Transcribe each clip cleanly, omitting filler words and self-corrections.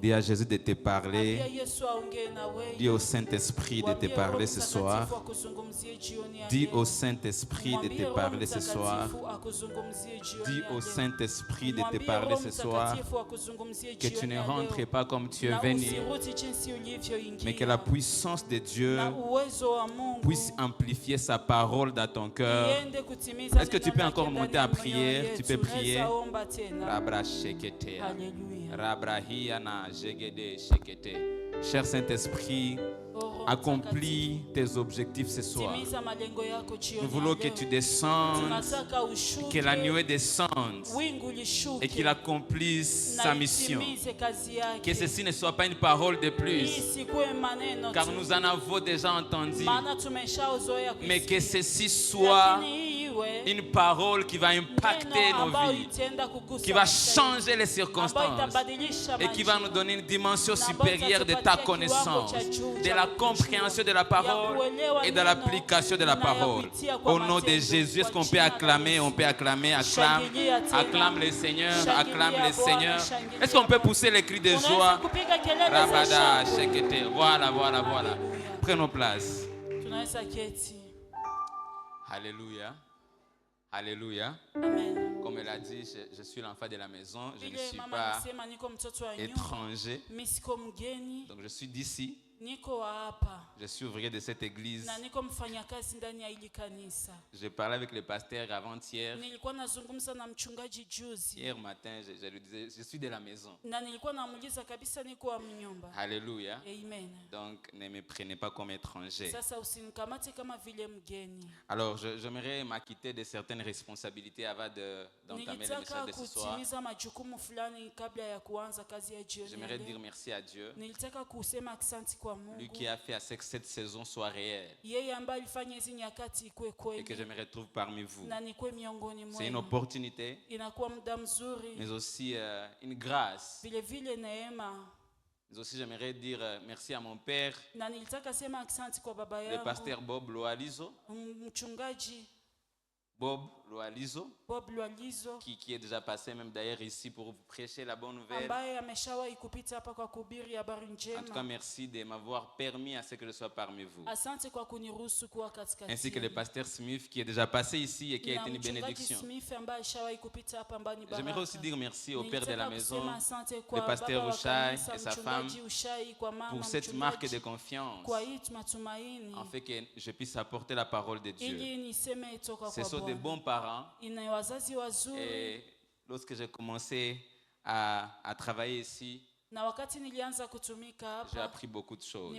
Dis à Jésus de te parler. Dis au Saint-Esprit de te parler ce soir. Dis au Saint-Esprit de te parler ce soir. Dis au Saint-Esprit de te parler ce soir. Que tu ne rentres pas comme tu es venu, mais que la puissance de Dieu puisse amplifier sa parole dans ton cœur. Est-ce que tu peux encore monter à prière? Tu peux prier. Cher Saint-Esprit, accomplis tes objectifs ce soir. Nous voulons que tu descendes, que la nuée descende et qu'il accomplisse sa mission. Que ceci ne soit pas une parole de plus, car nous en avons déjà entendu, mais que ceci soit une parole qui va impacter nos vies, qui va changer les circonstances et qui va nous donner une dimension supérieure de ta connaissance, de la compréhension de la parole et de l'application de la parole. Au nom de Jésus, est-ce qu'on peut acclamer? On peut acclamer, acclame, acclame le Seigneur, acclame le Seigneur. Est-ce qu'on peut pousser les cris de joie? Rabada, shekete. Voilà, voilà, voilà. Prenons place. Alléluia. Alléluia. Amen. Comme elle a dit, je suis l'enfant de la maison, je ne suis pas étranger. Donc je suis d'ici. Je suis ouvrier de cette église. J'ai parlé avec le pasteur avant-hier. Hier matin, je lui disais, je suis de la maison. Alléluia. Amen. Donc ne me prenez pas comme étranger. Alors j'aimerais m'acquitter de certaines responsabilités avant d'entamer le message de ce soir. J'aimerais dire merci à Dieu. Lui qui a fait à ce que cette saison soit réelle et que je me retrouve parmi vous. C'est une opportunité, mais aussi une grâce. Mais aussi j'aimerais dire merci à mon père, le pasteur Bob Loalizo. Bob Loalizo, qui est déjà passé même d'ailleurs ici pour vous prêcher la bonne nouvelle. En tout cas, merci de m'avoir permis à ce que je sois parmi vous. Ainsi que le pasteur Smith qui est déjà passé ici et qui a été une bénédiction. J'aimerais aussi dire merci au père de la maison, le pasteur Ushai et sa femme, pour cette marque de confiance, en fait que je puisse apporter la parole de Dieu. Ce sont de bons parents. Et lorsque j'ai commencé à travailler ici, j'ai appris beaucoup de choses.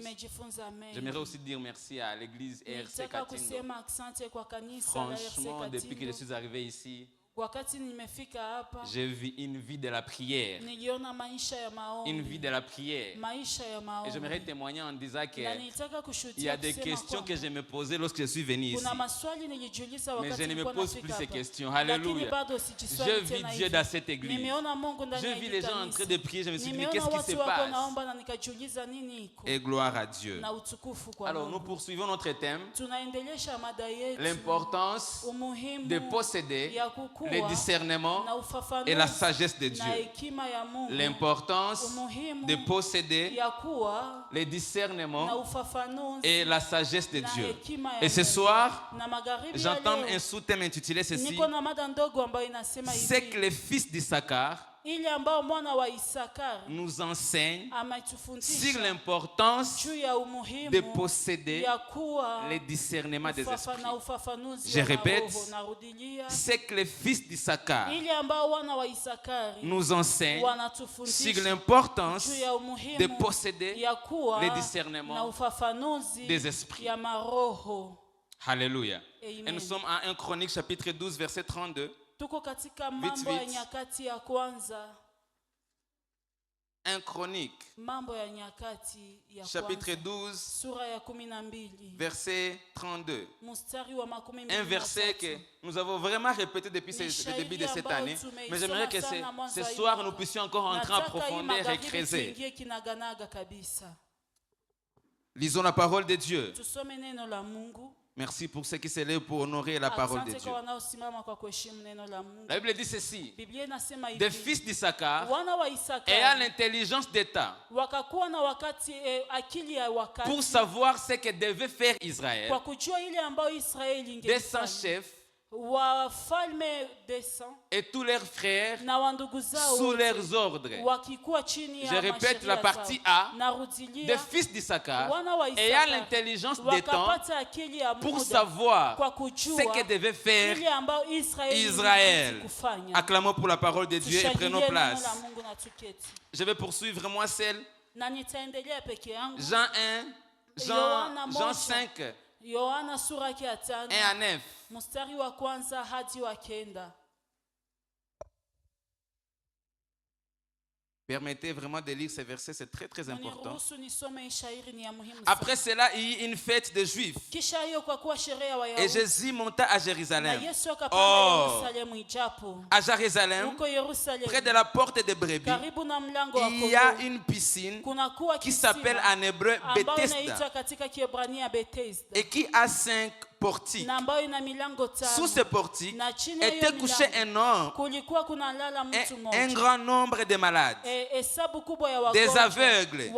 J'aimerais aussi dire merci à l'église RC Katindo. Franchement, depuis que je suis arrivé ici, j'ai vu une vie de la prière. Une vie de la prière. Et j'aimerais témoigner en disant qu'il y a des questions que je me posais lorsque je suis venu ici. Mais je ne me pose plus ces questions. Alléluia. Je vis Dieu dans cette église. Je vis les gens en train de prier. Je me suis dit, mais qu'est-ce qui se passe? Et gloire à Dieu. Alors, nous poursuivons notre thème. L'importance de posséder le discernement et la sagesse de Dieu. L'importance de posséder le discernement et la sagesse de Dieu. Et ce soir, j'entends un sous-thème intitulé ceci: c'est que les fils d'Issachar nous enseigne sur l'importance de posséder le discernement des esprits. Je répète, c'est que les fils d'Issachar nous enseignent sur l'importance de posséder le discernement des esprits. Alléluia. Et nous sommes à 1 Chronique chapitre 12 verset 32. Tuko katika Mambo ya Nyakati ya kwanza. 1 Chronique chapitre 12 sura ya 12 verset 32. Mstari wa 13. Un verset que nous avons vraiment répété depuis le début de cette année, mais j'aimerais que ce soir nous puissions encore entrer en profondeur et creuser. Lisons la parole de Dieu. Merci pour ceux qui se lèvent pour honorer la parole de Dieu. La Bible dit ceci. Des fils d'Issachar ayant l'intelligence d'État pour savoir ce que devait faire Israël, des 100 chefs et tous leurs frères sous leurs ordres. Je répète la partie A. Des fils d'Issachar ayant l'intelligence des temps pour savoir ce que devait faire Israël. Acclamons pour la parole de Dieu et prenons place. Je vais poursuivre moi seul. Jean 1, Jean 5, 1 à 9. Mstari wa kwanza hadi wa kenda. Permettez vraiment de lire ces versets, c'est très très important. Après cela, il y eut une fête des Juifs. Et Jésus monta à Jérusalem. Or, à Jérusalem, près de la porte des brebis, il y a une piscine qui s'appelle en hébreu Bethesda et qui a 5 portiques. Sous ce portique était couché un homme, un grand nombre de malades, des aveugles,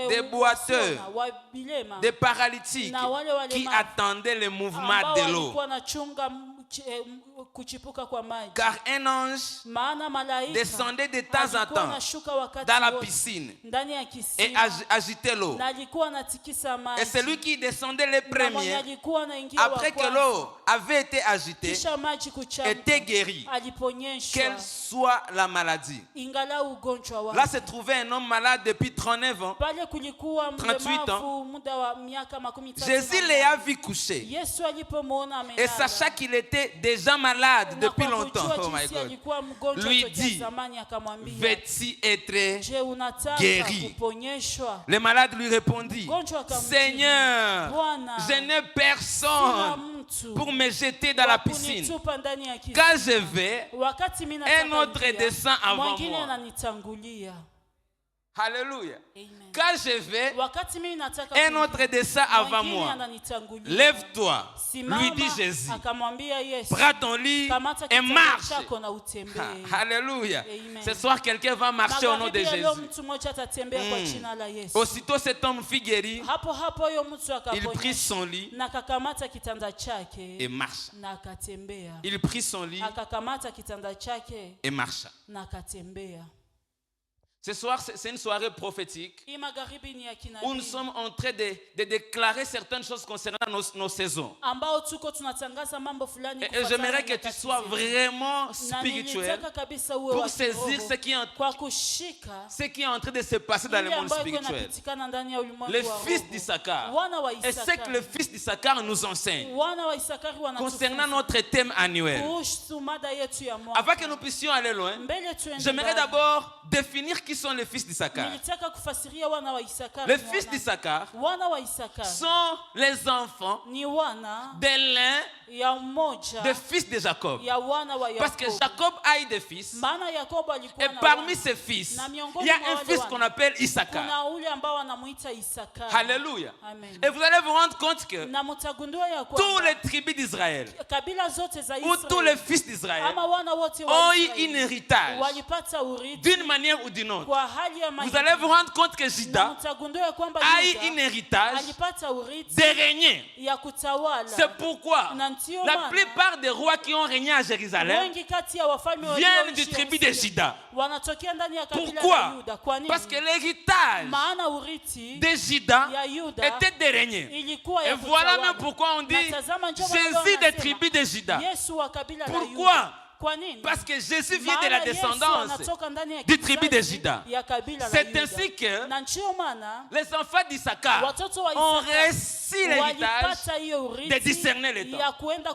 des boiteux, des paralytiques qui attendaient le mouvement de l'eau. Car un ange descendait de temps en temps dans la piscine et agitait l'eau. Et celui qui descendait le premier, après que l'eau avait été agitée, était guéri, quelle soit la maladie. Là se trouvait un homme malade depuis 39 ans, 38 ans. Jésus l'a vu coucher et sachant qu'il était déjà malade depuis longtemps, oh my God, lui dit, veux-tu être guéri? Le malade lui répondit, Seigneur, je n'ai personne pour me jeter dans la piscine. Quand je vais, un autre descend avant moi. Alléluia. Quand je vais, un autre descend avant moi. Lève-toi, lui dit Jésus. Prends ton lit et marche. Alléluia. Ce soir, quelqu'un va marcher au nom de Jésus. Aussitôt cet homme fut guéri, il prit son lit et marcha. Il prit son lit et marcha. Ce soir, c'est une soirée prophétique où nous sommes en train de déclarer certaines choses concernant nos saisons. Et j'aimerais que tu sois vraiment spirituel pour saisir ce qui est en train de se passer dans le monde spirituel. Le fils d'Issachar. Et ce que le fils d'Issachar nous enseigne concernant notre thème annuel. Avant que nous puissions aller loin, j'aimerais d'abord définir qui sont les fils d'Issachar. Les fils d'Issachar sont les enfants de l'un des fils de Jacob. Parce que Jacob a eu des fils. Et parmi ses fils, il y a un fils qu'on appelle Issachar. Alléluia. Et vous allez vous rendre compte que tous les tribus d'Israël, ou tous les fils d'Israël, ont eu un héritage d'une manière ou d'une autre. Vous allez vous rendre compte que Juda a eu un héritage de régner. C'est pourquoi la plupart des rois qui ont régné à Jérusalem viennent du tribu de Juda. Pourquoi? Parce que l'héritage de Juda était de régner. Et voilà même pourquoi on dit Jésus des tribus de Juda. Pourquoi? Parce que Jésus vient de la descendance du tribu de Juda. C'est ainsi que les enfants d'Issachar ont reçu l'héritage de discerner les temps.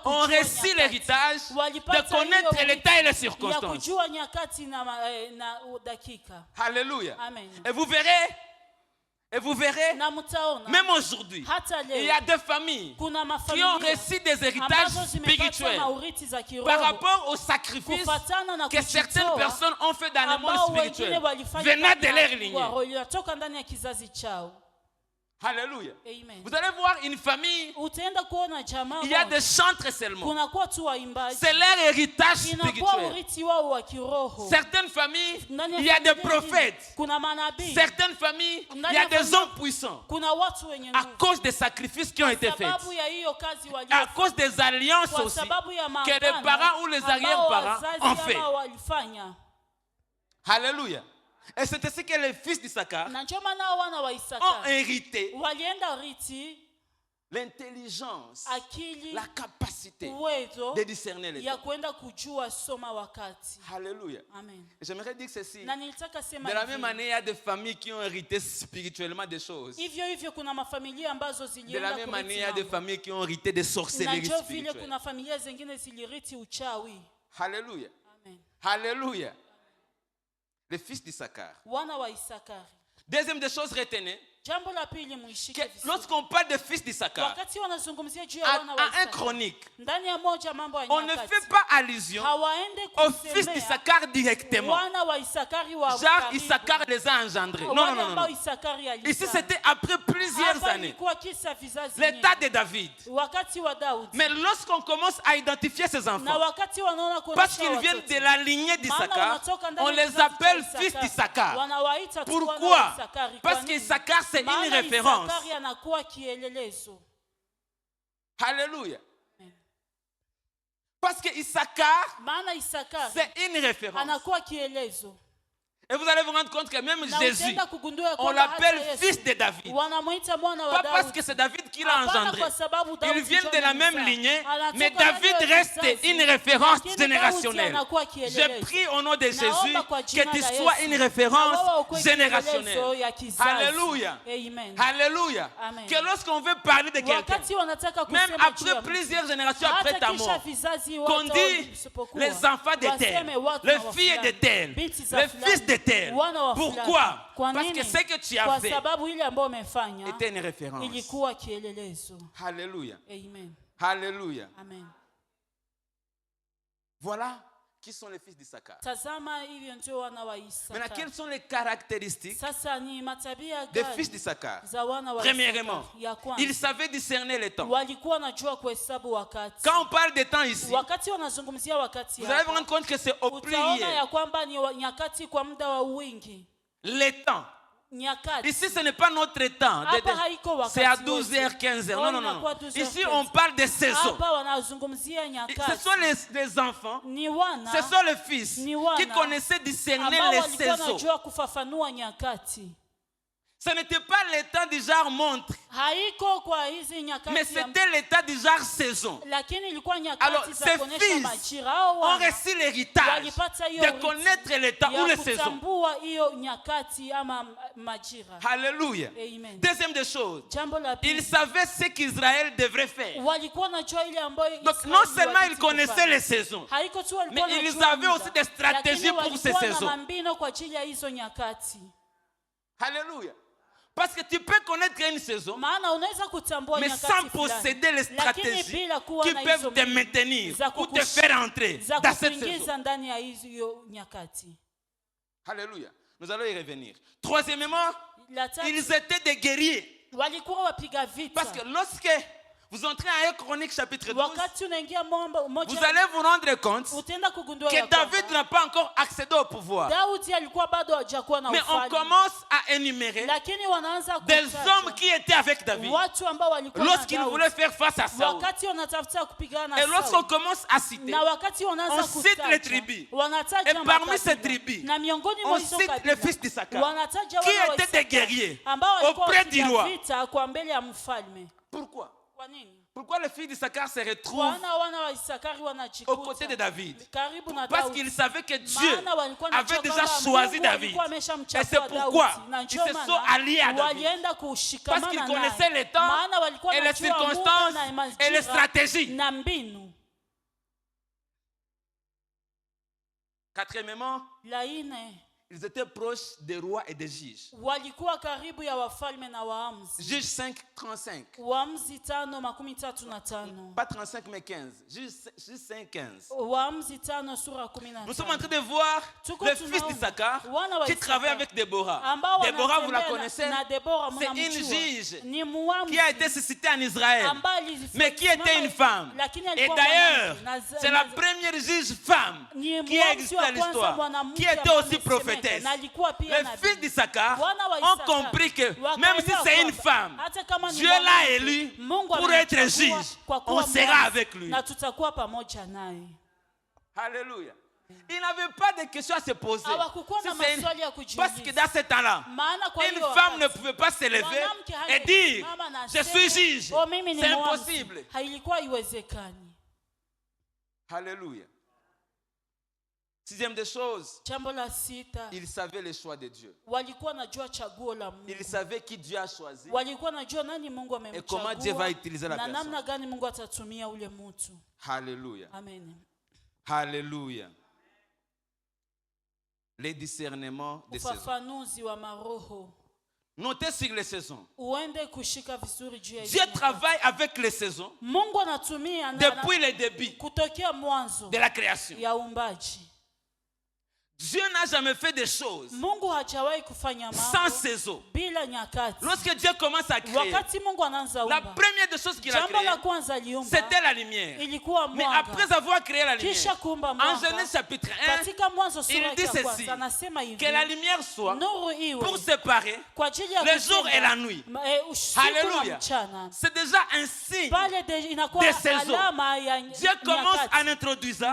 Ont reçu l'héritage de connaître l'état et les circonstances. Alléluia. Et vous verrez, même aujourd'hui, il y a des familles qui ont reçu des héritages spirituels par rapport aux sacrifices que certaines personnes ont fait dans le monde spirituel, venant de leur lignée. Alléluia. Amen. Vous allez voir une famille, Utaenda kuona jamaa il y a des chantres seulement. kunakuwa tu waimbaji. C'est leur héritage Inakuwa spirituel. urithi wao wa kiroho. Certaines familles, Ndani ya il y a des familia prophètes. kuna manabii. Certaines familles, il Ndani y a ya des familia hommes puissants. kuna watu wenye À nguvu. cause des sacrifices qui ont été faits. Sababu ya hiyo kazi À waliofanya. cause des alliances Kwa aussi sababu ya que les maagano parents ou les ambao arrière-parents wazazi ont fait. ama walifanya. Alléluia. Et c'est ainsi que les fils d'Issachar Na ndio maana wana wa ont Isaka hérité walienda riti l'intelligence, akili, la capacité uwezo de discerner les ya temps. kwenda kujua soma wakati. Alléluia. Amen. J'aimerais dire ceci. Na nilitaka sema De la hivi. même manière, il y a des familles qui ont hérité spirituellement des choses. Hivyo hivyo kuna mafamilia ambazo De zilienda la même manière, il y a kurithi des familles qui ont hérité des na sorcelleries ndio vile spirituelles. kuna familia zingine zilirithi uchawi. Alléluia. Amen. Alléluia. Les fils d'Issachar. Wana wa Isakari. Deuxième des choses retenues, Jambo la pili muishike que vizuri. lorsqu'on parle de fils d'Issachar, Wakati wanazungumzia juu ya à wana wa un Isakari, chronique, ndani ya moja mambo ya on ne nyakati, fait pas allusion hawaende aux fils kusemea d'Issachar directement. wana wa Isakari wa Genre, karibu. Issachar les a engendrés. Non, Wale non, non, ambao non. Isakari alizaa. Ici, c'était après plusieurs Hapa années. ilikuwa kisa vizazi L'état nyingi. de David. Wakati wa Daudi. Mais lorsqu'on commence à identifier ces Na enfants, wakati wanaona kuna parce qu'ils viennent de la lignée d'Issachar, on les appelle fils d'Issachar. Wanawaita tu wana wa Pourquoi? Isakari. Parce Kwa nini? qu'Issachar, c'est une Maana référence. Isakari anakuwa kielelezo. Alléluia. Amen. Parce que Issachar, Maana Isakari c'est une référence. anakuwa kielezo. Et vous allez vous rendre compte que même Na Jésus, utaenda kugundua on kwamba l'appelle hata Yesu, fils de David. wanamuita mwana wa Pas parce Daudi. que c'est David qui l'a Hapana engendré. kwa sababu Daudi Ils viennent ndio de la même alizaa. lignée, Anatoka mais ndani David ya reste kizazi. une référence Lakini Daudi générationnelle. anakuwa Je kielelezo. prie au nom de Jésus Naomba kwa jina que tu la sois Yesu. une Na wewe référence ukuwe générationnelle. kielelezo ya kizazi. Alléluia. Amen. Alléluia. Amen. Que lorsqu'on veut parler de quelqu'un, Wakati wanataka même kusema juu ya après mtu, plusieurs générations après hata ta kisha mort, vizazi qu'on wote dit wasipokuwa, les enfants de tel, waseme watu les wa filles de fulani, tel, binti za les fulani, fils de tel. wana wa fulani. Pourquoi? Kwa Parce nini? que ce que tu as Kwa fait sababu ile ambayo umefanya était une référence. ilikuwa kielelezo. Alléluia. Amen. Alléluia. Amen. Voilà qui sont les fils d'Issachar. Tazama hivyo ndio wana wa Maintenant, Isaka. quelles sont les caractéristiques Sasa ni matabia des gani fils d'Issachar? za wana wa Premièrement, Isaka? Ya kwanza, ils savaient discerner les temps. walikuwa najua kuhesabu wakati. Quand on parle des temps ici, Wakati wanazungumzia wakati vous allez vous hapa, rendre compte que c'est au utaona pluriel. ya kwamba ni nyakati kwa muda wa wingi. Les temps. Nyakati. Ici, ce n'est pas notre temps. Hapa haiko wakati C'est à wote. 12h, 15h. Non, non, non. Inakuwa 12h, Ici, on parle des saisons. Hapa wanazungumzia Ce nyakati. sont les enfants, Ni wana ce sont les fils Ni wana qui connaissaient discerner ambao les walikuwa saisons. najua kufafanua nyakati. Ce n'était pas l'état du genre montre, Haiko kwa hizi mais nyakati ya c'était l'état du genre saison. lakini ilikuwa Alors, nyakati za ces kuonesha fils majira. Hao ont wana reçu l'héritage walipata hiyo de urithi connaître l'état ou ya les saisons. kutambua hiyo nyakati ama majira. Alléluia. Amen. Deuxième des choses, Jambo la ils pili, savaient ce qu'Israël devrait faire. walikuwa najua ile ambayo Donc, Israeli non seulement ils walipaswa connaissaient kufanya. les saisons, Haiko tu walikuwa mais ils wanajua avaient muda, aussi des stratégies lakini pour ces walikuwa na saisons. mambino kwa ajili ya hizo nyakati. Alléluia. Parce que tu peux connaître une saison, Maana unaweza kutambua mais nyakati sans fulani, posséder les lakini stratégies bila kuwa qui na peuvent hizo te maintenir za ou te faire entrer za dans cette saison. kukuingiza ndani ya hizo nyakati. Alléluia. Nous allons y revenir. Troisièmement, La tatu, ils étaient des guerriers. walikuwa wapiga vita. Parce que lorsque vous entrez en 1 Chronique chapitre 12, Wakati unaingia vous moja, allez vous rendre compte utaenda kugundua que ya David kwamba n'a pas encore accédé au pouvoir. Daudi alikuwa bado hajakuwa na Mais on ufalme. commence à énumérer Lakini wanaanza des kutaja hommes qui étaient avec David watu ambao walikuwa na lorsqu'il Daudi. voulait faire face à Saul. Wakati wanatafuta kupigana na Et lorsqu'on Sauli. commence à citer, Na wakati wanaanza on cite kutaja, les tribus. wanataja Et parmi makabila. ces tribus, na miongoni on mwa hizo cite kabila, les fils d'Issachar, wanataja qui wana wa étaient des Isaka, guerriers ambao walikuwa auprès du wapiga roi. vita kwa mbele ya mfalme. Pourquoi? Kwa nini? Pourquoi les fils d'Issachar se retrouvent Wana wa Isakari aux wanajikuta côtés de David? karibu na Parce Daudi. qu'ils savaient que Dieu Maana walikuwa avait wanajua déjà kwamba choisi Mungu David. alikuwa Et ameshamchagua c'est pourquoi Daudi. Na ils ndio se maana sont alliés à David. walienda Parce kushikamana qu'ils naye. connaissaient les temps Maana walikuwa et les wanajua muda circonstances na et les majira stratégies. na mbinu. Quatrièmement, La ine, ils étaient proches des rois et des juges. walikuwa karibu ya wafalme na waamuzi. Juge 5:35. Waamuzi 5:35. Pas 35 mais 15. Juge 5:15. Waamuzi 5 sura 15. Nous sommes en train de voir le fils d'Issachar qui travaille avec Déborah. Déborah, vous la connaissez? C'est une juge qui a été suscitée en Israël, mais qui était une femme. Et d'ailleurs, c'est la première juge femme qui a existé dans l'histoire, qui était aussi prophétesse. Les fils d'Issachar ont compris que même si c'est une femme, Dieu l'a élu pour être juge. On sera avec lui. Alléluia. Il n'avait pas de questions à se poser. Parce que dans ce temps-là, une femme ne pouvait pas se lever et dire je suis juge. C'est impossible. Alléluia. Sixième des choses, il savait les choix de Dieu. Il savait qui Dieu a choisi et comment Dieu va utiliser la personne. Alléluia. Amen. Alléluia. Les discernements des saisons. Notez sur les saisons. Dieu travaille avec les saisons depuis le début de la création. Dieu n'a jamais fait des choses sans saison. Lorsque Dieu commence à créer, la première des choses qu'il a créées, c'était la lumière. Mais après avoir créé la lumière, en Genèse chapitre 1, il dit ceci, que la lumière soit pour séparer le jour et la nuit. Alléluia. C'est déjà un signe des saisons. Dieu commence en introduisant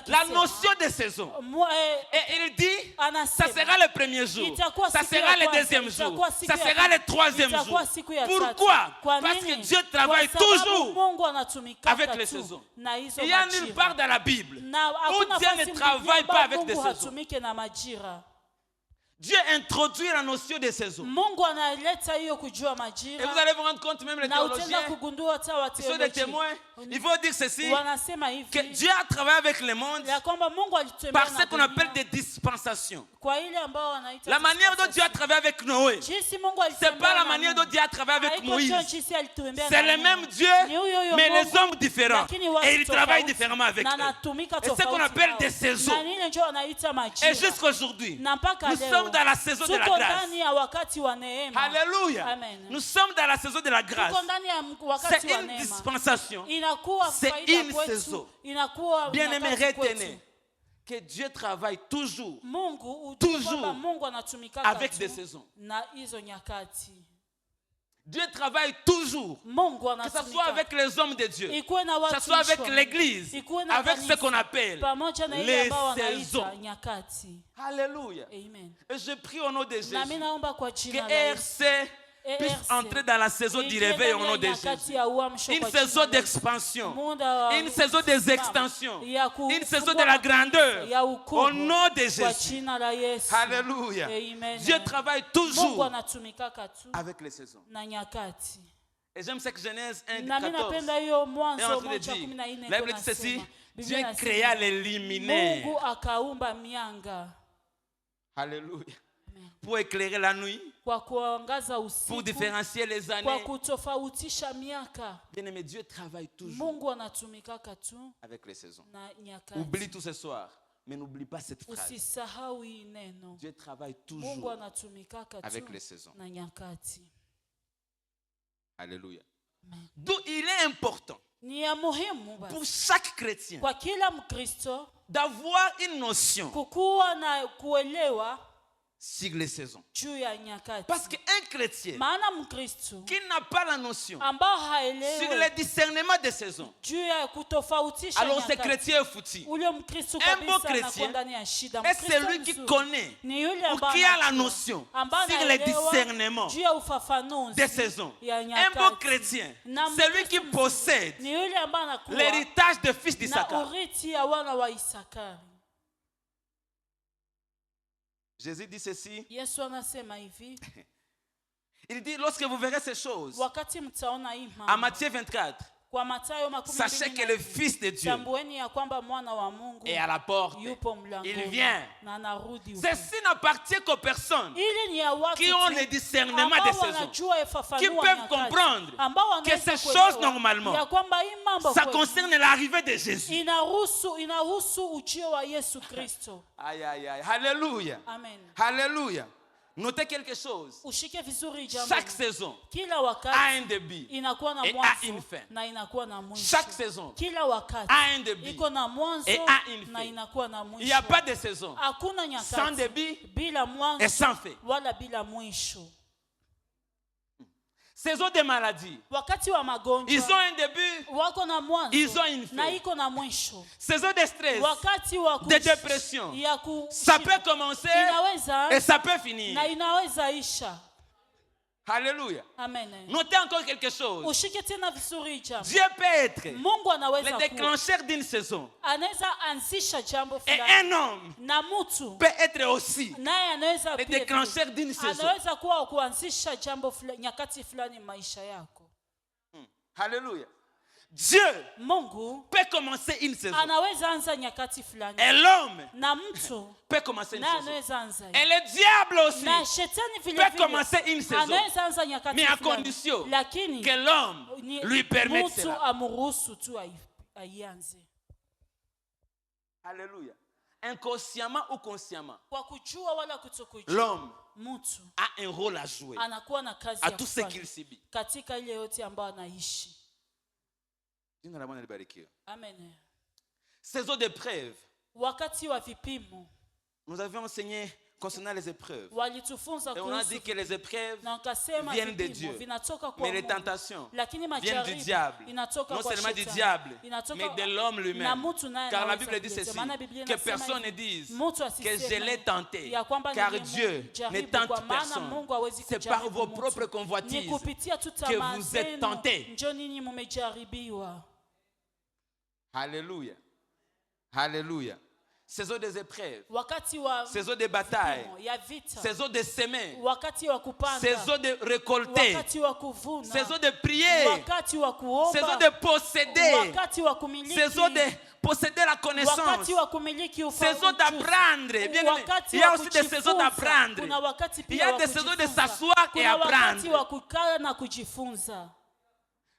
la notion des saisons. Et il dit, ça sera le premier jour, ça sera le deuxième jour, ça sera le troisième jour. Pourquoi? Parce que Dieu travaille toujours avec les saisons. Il y a nulle part dans la Bible où Dieu ne travaille pas avec des saisons. Dieu introduit la notion des saisons. Et vous allez vous rendre compte, même les théologiens, qui sont des témoins, ils vont dire ceci, que Dieu a travaillé avec le monde par ce qu'on appelle des dispensations. La manière dont Dieu a travaillé avec Noé, ce n'est pas la manière dont Dieu a travaillé avec Moïse. C'est le même Dieu, mais les hommes différents. Et il travaille différemment avec eux. Et ce qu'on appelle des saisons. Et jusqu'aujourd'hui, nous sommes dans la saison de la grâce. Alléluia. Nous sommes dans la saison de la grâce. C'est une dispensation. C'est une saison. Bien-aimé, retenez que Dieu travaille toujours avec des saisons. Dieu travaille toujours, que ce soit avec les hommes de Dieu, que ce soit avec l'église, avec ce qu'on appelle les saisons. Alléluia. Et je prie au nom de Jésus que RC puisse entrer dans la saison du réveil au nom de Jésus. Une saison d'expansion, une saison des extensions, une saison de la grandeur au nom de Jésus. Alléluia. Dieu travaille toujours avec les saisons. Et j'aime cette Genèse 1:14. Et en train de dire, la Bible dit ceci, Dieu créa les luminaires. Alléluia. Pour éclairer la nuit, pour différencier les années. Bien aimé, Dieu travaille toujours avec les saisons. Oublie tout ce soir, mais n'oublie pas cette phrase. Dieu travaille toujours avec les saisons. Alléluia. D'où il est important pour chaque chrétien d'avoir une notion sur les saisons. Parce qu'un chrétien qui n'a pas la notion sur le discernement des saisons, alors ce chrétien est foutu. Un bon chrétien est celui qui connaît ou qui a la notion sur le discernement des saisons. Un bon chrétien, celui qui possède l'héritage des fils d'Issachar. Jésus dit ceci. Il dit, lorsque vous verrez ces choses, à Matthieu 24, Sachez que le Fils de Dieu est à la porte. Il vient. Ceci n'appartient qu'aux personnes qui ont le discernement des saisons, qui peuvent comprendre que ces choses normalement, ça concerne l'arrivée de Jésus. Aïe, aïe, aïe. Alléluia. Amen. Alléluia. Notez quelque chose. Chaque saison a un début et a une fin. Chaque saison a un début et a une fin. Il n'y a pas de saison sans début et sans fin. Saison des maladies. Ils ont un début, ils ont une fin. Saison de stress, de dépression. Ça peut commencer et ça peut finir. Alléluia. Amen. Notez encore quelque chose. Dieu peut être le déclencheur d'une saison. Et un homme peut être aussi le déclencheur d'une saison. Alléluia. Dieu peut commencer une saison. Et l'homme peut commencer une saison. Et le diable aussi peut commencer une saison. Mais à condition que l'homme lui permette cela. Alléluia. Inconsciemment ou consciemment, l'homme a un rôle à jouer à tout ce qu'il subit. Amen. Saison d'épreuve. Nous avions enseigné concernant les épreuves. Et on a dit que les épreuves viennent de Dieu. Mais les tentations viennent du diable. Non seulement du diable, mais de l'homme lui-même. Car la Bible dit ceci, que personne ne dise que je l'ai tenté. Car Dieu ne tente personne. C'est par vos propres convoitises que vous êtes tentés. Alléluia. Alléluia. Saison des épreuves, saison des batailles, saison de semer, saison de récolter, saison de prier, saison de posséder, saison de posséder la connaissance, saison d'apprendre. Il y a aussi des saisons d'apprendre. Il y a des saisons de s'asseoir et apprendre.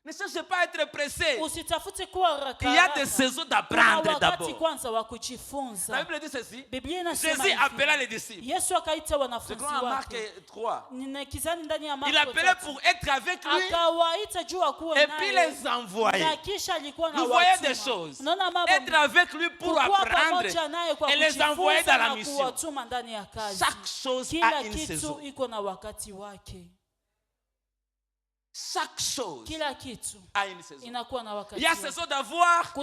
Ne cherchez pas à être pressé. Il y a des saisons d'apprendre d'abord. La Bible dit ceci. Jésus appela les disciples. Je crois en Marc 3. Il appelait pour être avec lui et puis les envoyer. Vous voyez des choses. Être avec lui pour apprendre et les envoyer dans la mission. Chaque chose a une saison. Chaque chose a une saison. Il y a saison d'avoir et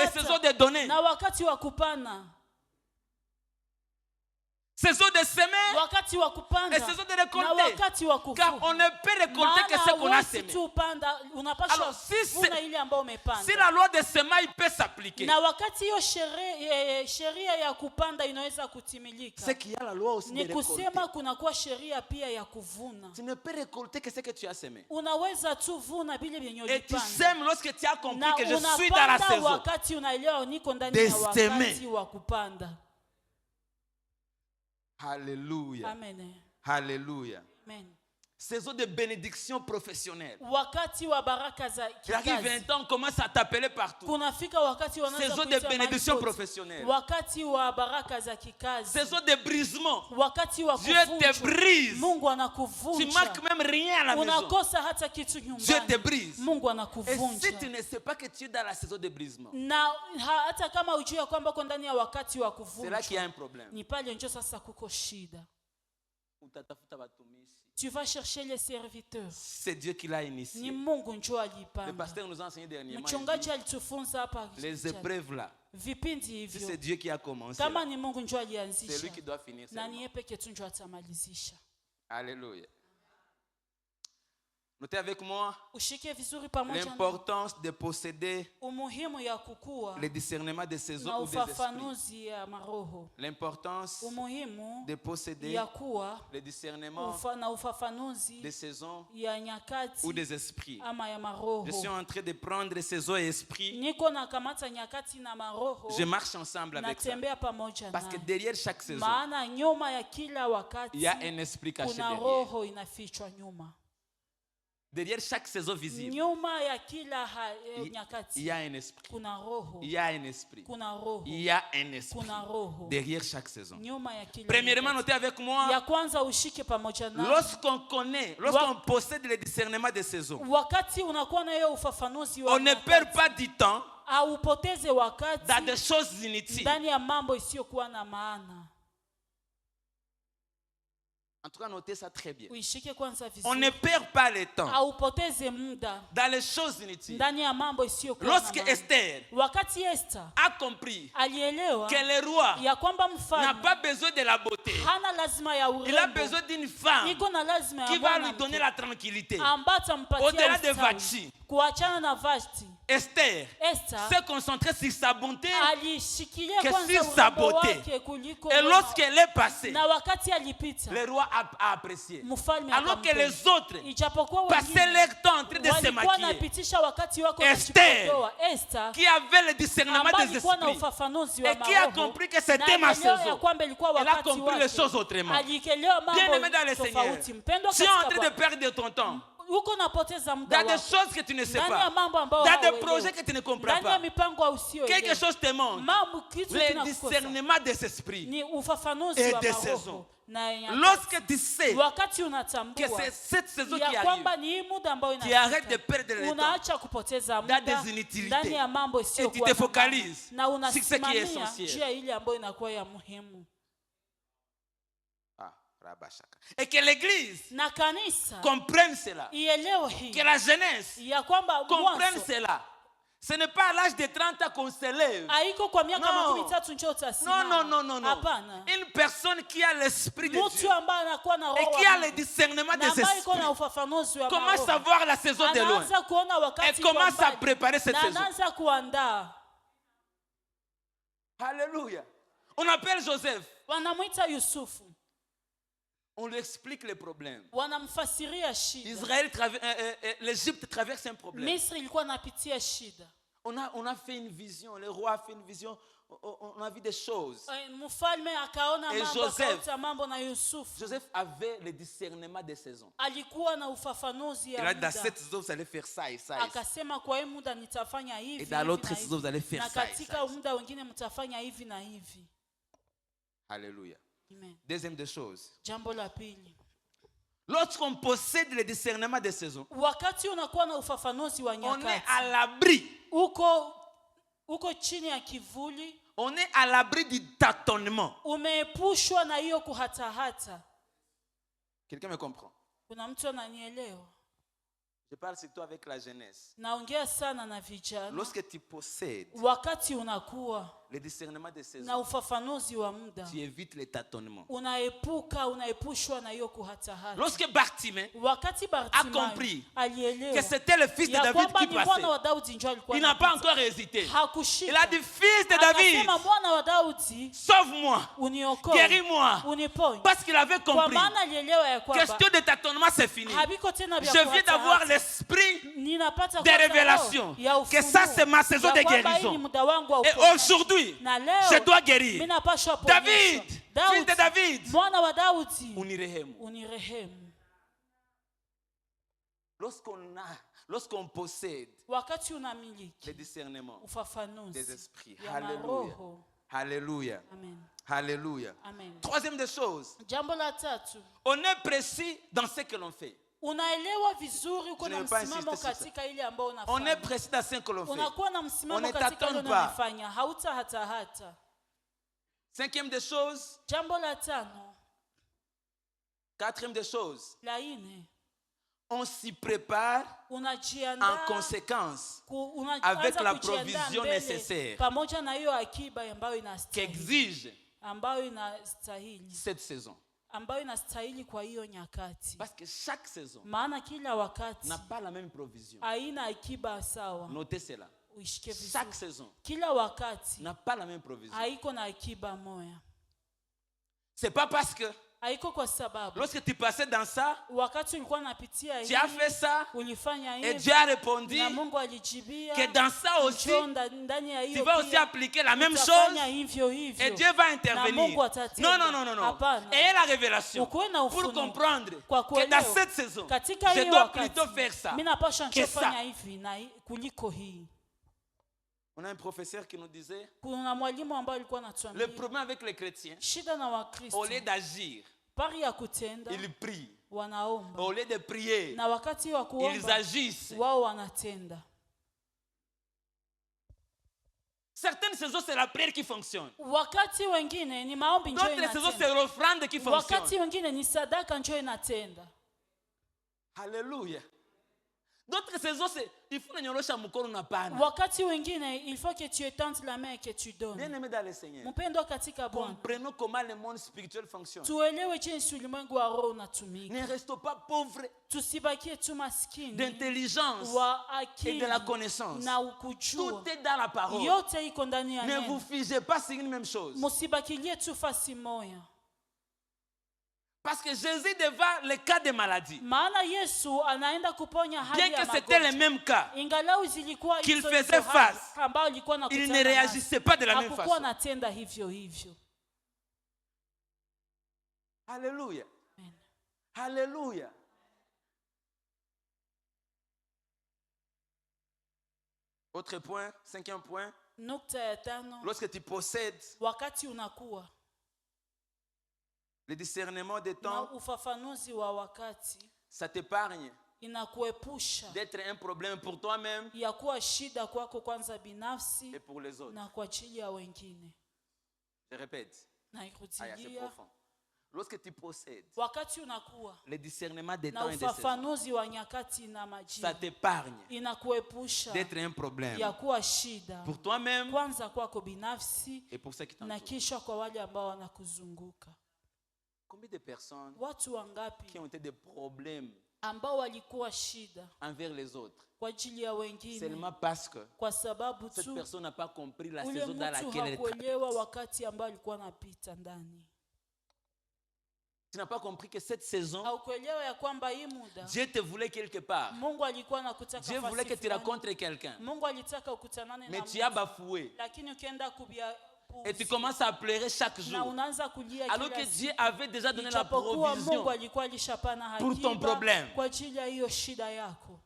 saison de donner. Saison de semer et saison de récolter. Car on ne peut récolter que ce qu'on a semé. Alors si la loi de semaille peut s'appliquer, c'est qu'il y a la loi aussi de récolter. Tu ne peux récolter que ce que tu as semé. Et tu sèmes lorsque tu as compris que je suis dans la saison de semer. Alléluia. Amen. Alléluia. Amen. Saison de bénédiction professionnelle. Il arrive 20 ans, on commence à t'appeler partout. Saison de bénédiction professionnelle. Saison de brisement. Dieu te brise. Tu manques même rien à la maison. Dieu te brise. Et si tu ne sais pas que tu es dans la saison de brisement, c'est là qu'il y a un problème. Tu vas chercher les serviteurs. C'est Dieu qui l'a initié. Le pasteur nous a enseigné dernièrement. Les épreuves là, c'est Dieu qui a commencé. C'est lui qui doit finir. Alléluia. Notez avec moi Ushike vizuri pamoja na l'importance de posséder umuhimu ya kukua le discernement de saison na ou des esprits. ufafanuzi ya maroho. L'importance Umuhimu de posséder ya kuwa le discernement na ufafanuzi des saisons ya nyakati ou des esprits. ama ya maroho. Je suis en train de prendre saisons et esprits. Niko na kamata nyakati na maroho. Je marche ensemble avec ça. Natembea pamoja Parce que naye. derrière chaque saison, Maana nyuma ya kila wakati il y a un esprit caché kuna derrière. roho inafichwa nyuma. Derrière chaque saison visible, Nyuma ya kila nyakati il y a un esprit. kuna roho. Il y a un esprit. Kuna roho. Il y a un esprit Kuna roho. derrière chaque saison. Nyuma ya kila Premièrement, nyakati. notez avec moi, Ya kwanza ushike pamoja na lorsqu'on connaît, lorsqu'on possède le discernement des saisons, wakati unakuwa na hiyo ufafanuzi wa on ne perd pas du temps haupoteze wakati dans des choses inutiles. ndani ya mambo isiyokuwa na maana. En tout cas, notez ça très bien. Uishike kwanza On ne vizuri. perd pas le temps Haupoteze muda dans les choses inutiles. ndani ya mambo isiyokuwa na Lorsque maana. Esther Wakati Esther a compris alielewa que le roi ya kwamba n'a mfalme pas besoin de la beauté, hana lazima ya il a urembo, besoin d'une femme iko na lazima qui ya va lui mwanamke donner la tranquillité. ambata Au-delà mpatia de Vashti, kuachana na Vashti. Esther Esther s'est concentrée sur sa bonté. alishikilia Que kwanza sur sa urembo beauté. wake kuliko Et lorsqu'elle est passée, na wakati alipita le roi a apprécié. mfalme Alors que akampenda. les autres Ijapokuwa passaient wengine leur temps en train de se walikuwa maquiller, napitisha wakati wako Esther, kujipodoa. Esther qui avait le discernement ambaye des alikuwa na esprits ufafanuzi wa et qui a maroho compris que c'était na ma alielewa ya saison, kwamba ilikuwa elle a wakati compris les wake. choses autrement. Alielewa Bien-aimé dans mambo le Seigneur, tofauti. Mpendwa tu es en katika train de Bwana, perdre ton temps uko napoteza dans muda des wako choses que tu ne sais ndani ya pas, mambo ambayo dans des hauelewi. projets que tu ne comprends ndani ya pas. mipango usiyoelewa. Quelque chose te manque. Mambo kitu Le kinakukosa discernement des esprits ni ufafanuzi et wa des maroho saisons. na nyakati. Lorsque tu sais Wakati que unatambua c'est cette saison qui ya arrive, kwamba ni hii muda ambayo tu arrêtes de inafika, perdre le temps unaacha kupoteza dans muda des inutilités ndani ya mambo et tu isiyokuwa te na maana. focalises Na sur ce qui est unasimamia essentiel. njia ile ambayo inakuwa ya muhimu. Ah, Rabashaka. Et que l'Église Na kanisa comprenne cela. ielewe hii Que la jeunesse ya kwamba comprenne mwanzo cela. Ce n'est pas à l'âge de 30 ans qu'on s'élève. haiko kwa miaka No. 13 ndio Non, utasimama. non, non, non, non. Hapana. Une personne qui a l'esprit de Dieu Mtu ambaye anakuwa na et roho qui wa a Mungu le discernement na des ambaye iko na esprits ufafanuzi wa commence à maroho. voir la saison de loin Anaanza kuona et wakati kwa commence à mbali. préparer cette Na saison. anaanza kuandaa. Alléluia. On appelle Joseph. Wanamuita Yusufu. On lui explique les problèmes. Wanamfasiria shida. L'Égypte traverse un problème. Misri ilikuwa napitia shida. On a fait une vision. Le roi a fait une vision. On a vu des choses. Mfalme akaona Et mambo, Joseph. akauta mambo na Yusufu. Joseph avait le discernement des saisons. Alikuwa na ufafanuzi Il ya a dit, dans muda. cette saison, vous allez faire ça et ça. Et ça. Akasema kwa hii muda nitafanya hivi. Et dans hivi l'autre na saison, hivi. vous allez faire Na ça et katika ça. muda wengine mtafanya hivi na hivi. Alléluia. Amen. Deuxième des choses. Jambo la pili. Lorsqu'on possède le discernement des saisons, Wakati unakuwa na ufafanuzi wa on est nyakati. à l'abri. Uko chini ya kivuli. On est à l'abri du tâtonnement. Umeepushwa na hiyo kuhatahata. Quelqu'un me comprend? Kuna mtu ananielewa? Je parle surtout avec la jeunesse. Naongea sana na vijana. Lorsque tu possèdes Wakati unakuwa le discernement des na saisons, ufafanuzi wa muda, tu évites les tâtonnements. unaepushwa na hiyo kuhatahata. Lorsque Bartimée Wakati a compris Bartimayo alielewa que c'était le fils de ya David kwamba qui ni passait, mwana wa Daudi ndio alikuwa il n'a pas anapita. encore hésité. Il Hakushika. a dit, fils de David, Akasema mwana wa Daudi, sauve-moi, uniokoe, guéris-moi. uniponye. Parce qu'il avait Kwa compris. maana alielewa ya kwamba Question de tâtonnement, c'est fini. habiko tena vya Je viens d'avoir kuhatahata. l'esprit Ninapata des kwanza révélations. roho ya Que ça, c'est ma saison ya de kwamba hii ni guérison. muda wangu wa Et uponyaji. aujourd'hui, Na leo je dois guérir. mimi napaswa David, ponyeshwa. fils de David, Mwana wa Daudi, unirehemu. unirehemu. Lorsqu'on possède Wakati le unamiliki discernement des ufafanuzi esprits. ya Alléluia. maroho. Alléluia. Amen. Alléluia. Amen. Troisième des choses, Jambo la tatu, on est précis dans ce que l'on fait. unaelewa vizuri, uko Je ne na veux pas msimamo insister sur katika ile ambayo On est unafanya. précis dans ce que l'on fait. Unakuwa na On msimamo ne katika t'attend ile pas. unafanya, hautahatahata. Cinquième des choses, Jambo la tano, quatrième des choses, la nne, on s'y prépare en unajiandaa conséquence unaanza avec la kujiandaa provision mbele nécessaire pamoja na hiyo akiba ambayo inastahili, qu'exige ambayo inastahili cette saison. ambayo inastahili kwa hiyo nyakati. Parce que chaque saison Maana kila wakati n'a pas la même provision. haina akiba sawa. Notez cela. Uishike vizuri. Chaque saison Kila wakati n'a pas la même provision. haiko na akiba moya. C'est pas parce que Haiko kwa sababu lorsque tu passais dans ça, wakati ulikuwa unapitia tu as fait ça ulifanya et hivi Dieu a répondu na Mungu alijibia que dans ça aussi, ndani ya tu hiyo vas aussi pia appliquer la même chose utafanya hivyo hivyo et Dieu va na intervenir. Mungu atatenda. Non. Hapana. Ayez la révélation Ukuwe na pour ufunuo. comprendre Kwa que kuelewa, dans cette saison, katika je hiyo dois wakati plutôt faire ça mimi napasha que nchofanya ça. hivi na kuliko hii. On a un professeur qui nous disait, Kuna mwalimu ambaye alikuwa le anatuambia problème avec les chrétiens, shida na Wakristo au lieu d'agir, pari ya kutenda ils prient. wanaomba Au lieu de prier, na wakati wa ils kuomba agissent. wao wanatenda. Certaines saisons, c'est la prière qui fonctionne. Wakati wengine ni maombi njoo D'autres saisons, c'est inatenda. l'offrande qui fonctionne. Wakati wengine ni sadaka njoo inatenda. Alléluia. D'autres saisons, c'est il faut n'enyorosha mkono na pana. Wakati wengine il faut que tu étendes la main et que tu donnes. Bien aimé dans le Seigneur, Mpendo katika Bwana. comprenons comment le monde spirituel fonctionne. Tuelewe jinsi ulimwengu wa roho unatumika. Ne restons pas pauvres Tusibakie tu maskini d'intelligence wa et akili de la connaissance. na ukujua. Tout est dans la parole. Yote iko ndani ya Ne vous neno. figez pas sur une même chose. Musibakilie tu fasi moya. Parce que Jésus devant le cas de maladie, Maana Yesu anaenda kuponya hali bien ya que c'était le magonjwa. même cas, Ingalau zilikuwa qu'il hizo faisait hizo hali face, ambao alikuwa il anakutana ne nazo. réagissait pas de la même Hakukuwa façon. anatenda hivyo hivyo. Alléluia. Amen. Alléluia. Autre point, cinquième point, Nukta ya tano, lorsque tu possèdes wakati unakuwa le discernement des na temps, ufafanuzi wa wakati ça t'épargne inakuepusha d'être un problème pour toi-même ya kuwa shida kwako kwanza binafsi et pour les autres. na kwa ajili ya wengine. Je répète, Na c'est ikurudilia profond. Lorsque tu possèdes wakati unakuwa le discernement des na temps et des saisons, ufafanuzi wa nyakati na ça majira t'épargne inakuepusha d'être un problème ya kuwa shida pour toi-même kwanza kwako binafsi et pour ceux qui na t'entourent. kisha kwa wale ambao wanakuzunguka. Combien de personnes Watu wangapi qui ont été des problèmes ambao walikuwa shida envers les autres kwa ajili ya wengine seulement parce que kwa sababu cette tu personne n'a pas compris la ule saison dans mtu laquelle elle hakuelewa traverse. wakati ambao alikuwa anapita ndani. Tu n'as pas compris que cette saison, Haukuelewa ya kwamba hii muda Dieu te voulait quelque part. Mungu alikuwa anakutaka Dieu voulait que fasi tu fulani. rencontres quelqu'un. Mungu alitaka ukutanane na Mais tu mtu, as bafoué. lakini ukienda kubia Et tu commences à pleurer chaque na jour. unaanza kulia Alors kila que Dieu siku. avait déjà donné la Ijapokuwa Mungu provision. alikuwa alishapana pour ton hakiba problème. kwa ajili ya hiyo shida yako.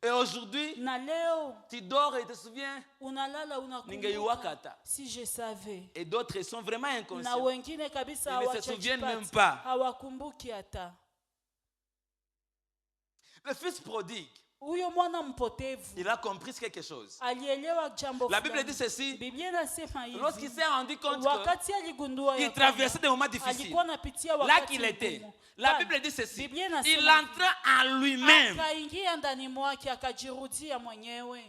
Et aujourd'hui, Na leo tu dors et te souviens. unalala Ningeiwaka unakumbuka, hata. si je savais. Et d'autres sont vraiment Na inconscients. wengine kabisa Ils ne se souviennent même hawachajipata, pas. hawakumbuki hata. Le fils prodigue, Huyo mwana mpotevu il a compris quelque chose. alielewa jambo La Bible fulani. dit ceci. Biblia inasema Lorsqu'il hivi, s'est rendu compte wakati aligundua qu'il ya traversait des kwamba moments difficiles, alikuwa anapitia là wakati qu'il était, mgumu, la Bali, Bible dit ceci. Biblia inasema Il hivi, entra en lui-même akaingia ndani mwake akajirudia mwenyewe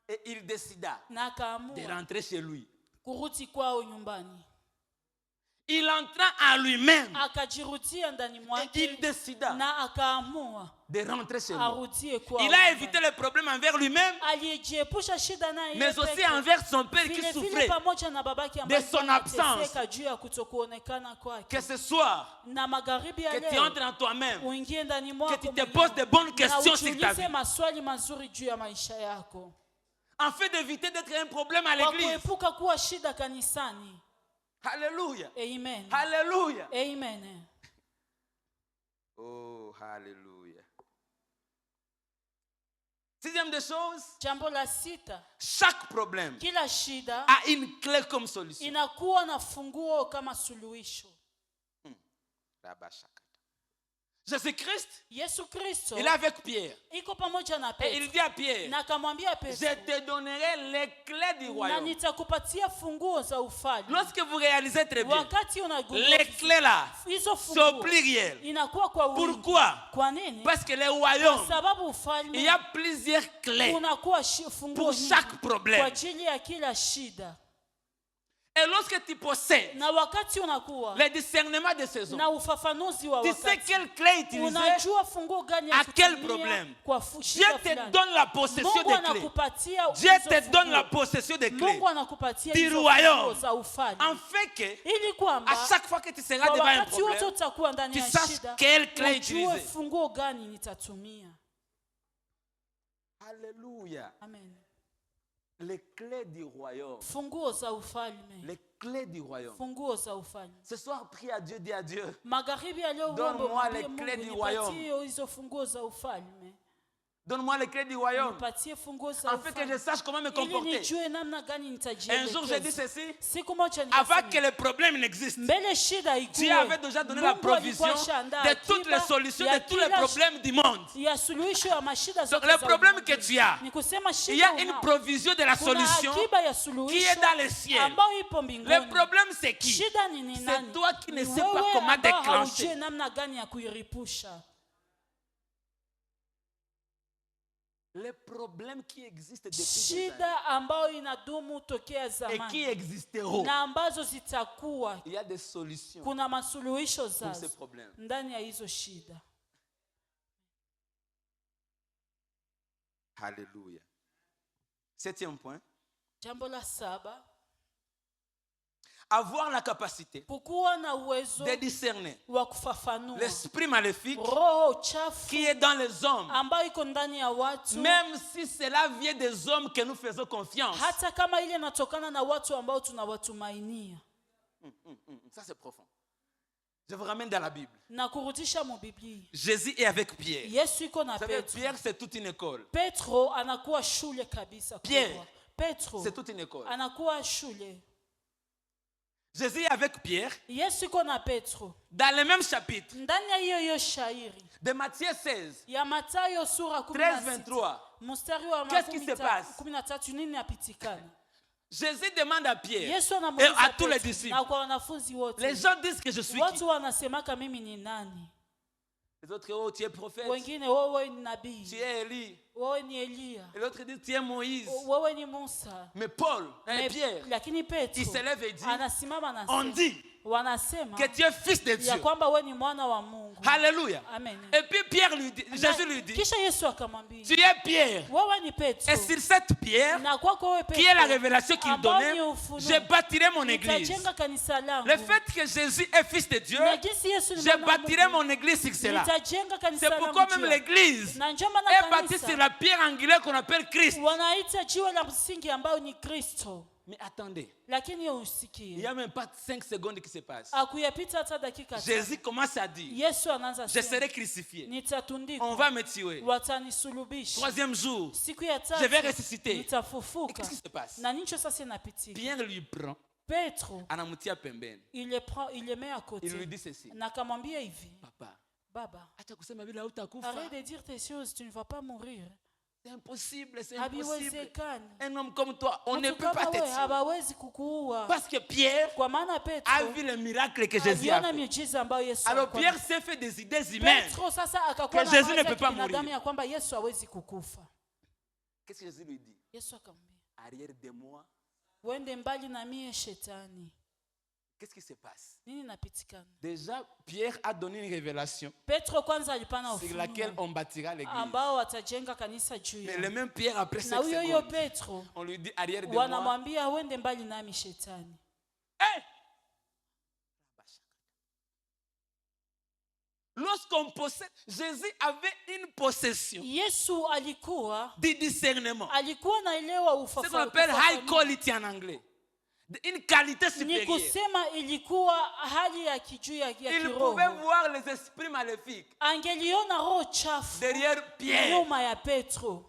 et il décida na de akaamua rentrer chez lui. kurudi kwao nyumbani. Il entra en lui-même Akajirudia ndani et il mwake décida na akaamua de rentrer chez lui. arudie kwao. Il a nyumbani. évité les problèmes envers lui-même, Alijiepusha shida naye mais yeye aussi peke. envers son père qui Vile vile souffrait. pamoja na babake de ambaye son anateseka juu ya kutokuonekana kwake. Que ce soir, Na magharibi ya que tu leo entres en toi-même, uingie ndani que mwako tu te mwenyewe, poses de bonnes na questions sur ta ujiulize vie, maswali mazuri juu ya maisha yako, afin d'éviter d'être un problème à kwa l'église. kuepuka kuwa shida kanisani. Alléluia. Amen. Alléluia. Amen. Oh, alléluia. Sixième des choses, Jambo la sita, chaque problème kila shida a une clé comme solution. inakuwa na funguo kama suluhisho. Jésus-Christ, Yesu Kristo il est avec Pierre. iko pamoja na Et il Petro dit à Pierre, na akamwambia je Petro, te donnerai les clés du na royaume. nitakupatia funguo za ufalme. Lorsque vous réalisez très bien, Wakati unagundua les clés là hizo sont funguo plurielles. inakuwa kwa wingi. Pourquoi? Kwa nini? Parce que les Kwa royaumes, sababu il ufalme y a plusieurs clés unakuwa funguo pour nyingi chaque kwa problème. ajili ya kila shida. Et lorsque tu possèdes na wakati unakuwa le discernement de saison, na ufafanuzi wa tu sais wakati, quelle clé utiliser unajua funguo gani ya à quel kutumia problème. kwa Dieu shida te fulani. donne la possession Mungu des clés. anakupatia Dieu hizo te donne funguo. la possession des clés. Mungu anakupatia Du hizo royaume. funguo za ufalme. En fait que, Ili kwamba à chaque fois que tu seras kwa devant un wakati wote problème, utakuwa ndani tu ya saches shida, quelle clé ujue utiliser. funguo gani nitatumia. Alléluia. Amen. Les clés du royaume. Funguo za ufalme. Les clés du royaume. Funguo za ufalme. Ce soir, prie à Dieu, dis à Dieu. Magharibi ya leo Donne-moi uombe les Mungu, clés du nipatie royaume. hizo funguo za ufalme. Donne-moi les clés du royaume. Nipatie funguo za Afin que je ufalme. sache comment me Ili comporter. nijue namna gani Un nitajielekeza. jour, j'ai dit ceci. Siku moja Avant que nikasema, les problèmes n'existent, mbele shida Dieu ikuwe, avait déjà donné la Mungu provision alikuwa ashaandaa de toutes les akiba solutions, ya de tous les kila problèmes du monde. ya suluhisho ya mashida Donc, zote le za problème ulimwengu. que tu as, Ni kusema il y a shida une unao. provision de la Kuna solution akiba ya qui suluhisho est dans les ciels. ambayo ipo Le mbinguni. problème, c'est qui? Shida ni nani? C'est toi qui ne Ni sais pas wewe comment ambao déclencher. haujui namna gani ya kuiripusha. Les problèmes qui existent depuis des années Shida ambayo inadumu tokea et qui zamani existeront, na ambazo zitakuwa, il y a des solutions kuna masuluhisho pour ces zazo problèmes. ndani ya hizo shida. Alléluia. Septième point. Jambo la saba, Avoir la capacité kukuwa na uwezo de discerner wa kufafanua l'esprit maléfique roho chafu qui est dans les hommes, ambayo iko ndani ya watu, même si cela vient des hommes que nous faisons confiance. hata kama ile inatokana na watu ambao tunawatumainia. Ça c'est profond. Je vous ramène dans la Bible. Na kurudisha mu Biblia. Jésus est avec Pierre. Yesu iko na Vous savez, Petro. Pierre c'est toute une école. Petro anakuwa shule kabisa kubwa. Pierre, Petro c'est toute une école. anakuwa shule. Jésus est avec Pierre Yesu iko na Petro. dans le même chapitre Ndani ya hiyo shairi de Matthieu 16, ya Mathayo sura 13, 16 23. mstari wa Qu'est-ce qui se passe? 13 nini yapitikana? Jésus demande à Pierre Yesu et anamuuliza à tous les Petro disciples. na kwa wanafunzi wote. Les gens disent que je suis qui? Watu wanasemaka mimi ni nani? Les autres, oh, tu es prophète, Wengine wewe ni nabii. tu es Élie. Wewe ni Elia. Et l'autre dit, tu es Moïse. Wewe ni Musa. Mais Paul et Me- Pierre, Lakini Petro il se lève et dit, anasimama on anasema, dit wanasema que tu es fils de ya Dieu. kwamba wewe ni mwana wa Mungu. Alléluia. Amen. Et puis Pierre lui dit, Jésus lui dit, Kisha Yesu akamwambia, tu es Pierre. wewe ni Petro. Et sur cette pierre, Na kwako wewe qui est la Petro, révélation qu'il ambao donnait, ni ufunuo, je bâtirai mon église. nitajenga kanisa langu. Le fait que Jésus est fils de Dieu, Na jinsi Yesu ni je mwana wa bâtirai Mungu, mon église sur cela. nitajenga kanisa C'est langu pourquoi juu même ya- l'église Na ndio maana est bâtie kanisa sur la pierre angulaire qu'on appelle Christ. wanaita jiwe la msingi ambao ni Kristo. Mais attendez, Lakini il n'y usikie, a même pas 5 secondes qui se passent. akuyapita hata dakika tano. Jésus commence à dire, Yesu anaanza je sema, serai crucifié. nitatundikwa, On va me tuer. watanisulubisha, Troisième jour, siku ya je vais tatu ressusciter. Et nitafufuka. qu'est-ce qui se passe? Na nicho sasa inapitika. Pierre lui prend, Petro anamutia pembeni. il le met à Il lui côté dit ceci, na akamwambia hivi, papa, baba, acha kusema vile hautakufa. arrête de dire tes choses, tu ne vas pas mourir. C'est impossible, c'est impossible. Habiwezekani. Un homme comme toi, on ne Mtu peut pas kama te wewe tuer. hawawezi kukuua. Parce que Pierre Kwa maana a Petro vu le miracle que Jésus a aliona fait. miujiza ambayo Yesu Alors alikuwa Pierre anafanya. s'est fait des idées humaines. Petro sasa akakuwa Que na Jésus mawazo ne ya peut pas kibinadamu mourir. ya kwamba Yesu hawezi kukufa. Qu'est-ce que Jésus lui dit? Yesu akamwambia, Arrière de moi, uende mbali na mie shetani. qu'est-ce qui se passe? Nini napitikana? Déjà, Pierre a donné une révélation Petro kwanza alipana sur laquelle ufunuo on bâtira l'église. ambao watajenga kanisa juu Mais ya. le même Pierre, après Na 5 huyo huyo secondes, Petro on lui dit arrière de moi. wanamwambia uende mbali nami shetani. Hey! Lorsqu'on possède, Jésus avait une possession Yesu alikuwa du discernement. naelewa C'est ce qu'on appelle high quality en anglais. Une qualité Ni supérieure. kusema ilikuwa hali ya kijuu ya Il kiroho. pouvait voir les esprits maléfiques Angeliona roho chafu derrière Pierre. nyuma ya Petro.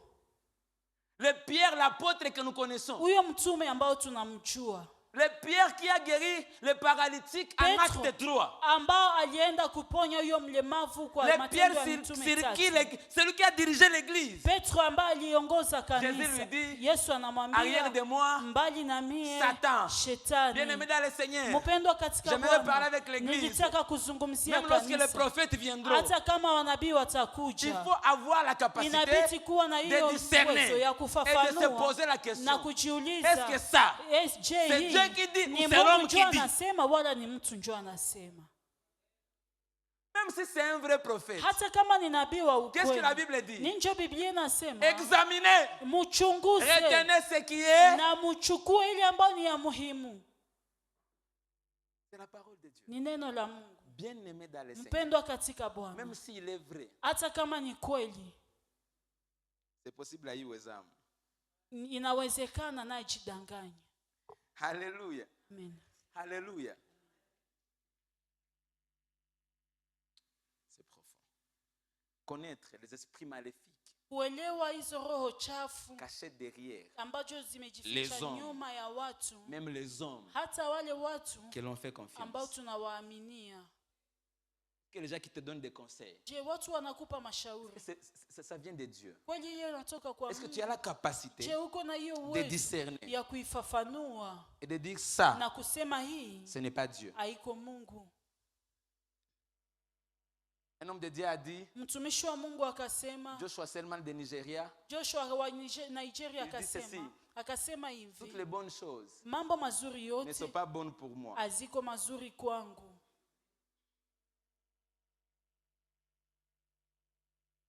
Le Pierre, l'apôtre que nous connaissons. Huyo mtume ambao tunamjua. Le Pierre qui a guéri le paralytique en Petro acte 3. ambao alienda kuponya huyo mlemavu kwa Le matendo Pierre ya mtume sur tatu. qui celui qui a dirigé l'église. Petro ambaye aliongoza Jésus lui kanisa. dit, Yesu arrière anamwambia de moi, mbali na mie Satan. shetani. bien-aimé dans le Seigneur. Mpendwa katika J'aimerais parler Bwana, avec l'église. nilitaka kuzungumzia Même lorsque les kanisa. prophètes viendront, Hata kama wanabii il watakuja, faut avoir la capacité inabidi kuwa na hiyo de discerner uwezo ya et de se kufafanua poser la na question. kujiuliza, Est-ce que ça, je c'est hii Dieu Dieu qui dit Ni ou c'est l'homme Mungu qui njoo dit? anasema wala ni mtu njoo anasema. Même si c'est un vrai prophète. Hata kama ni nabii wa Qu'est-ce que la ukweli. Bible dit? Ni njo Biblia inasema. Examinez, Mchunguze retenez ce qui est. na mchukue ile ambayo ni ya muhimu. C'est la parole de Dieu. Ni neno la Mungu. Bien-aimé dans le Seigneur. Mpendwa katika Bwana. Même s'il est vrai. Hata kama ni kweli. C'est possible à Iwezam. Inawezekana na jidanganya. Alléluia. Amen. Alléluia. C'est profond. Connaître les esprits maléfiques Kuelewa hizo roho chafu cachés derrière ambazo zimejificha nyuma ya watu, même les hommes hata wale watu qui l'ont fait confiance, ambao tunawaaminia. que les gens qui te donnent des conseils. Je, watu wanakupa mashauri. Ça vient de Dieu. Kweli hiyo inatoka kwa Est-ce que Mungu? tu as la capacité Je, uko na hiyo de uwezo discerner ya kuifafanua et de dire ça, na kusema hii ce n'est pas Dieu? haiko Mungu? Un homme de Dieu a dit, Mtumishi wa Mungu akasema, Joshua Selman de Nigeria, Joshua wa Nigeria il dit ceci: akasema toutes hivi, les bonnes choses mambo mazuri ne sont yote pas bonnes pour moi. haziko mazuri kwangu.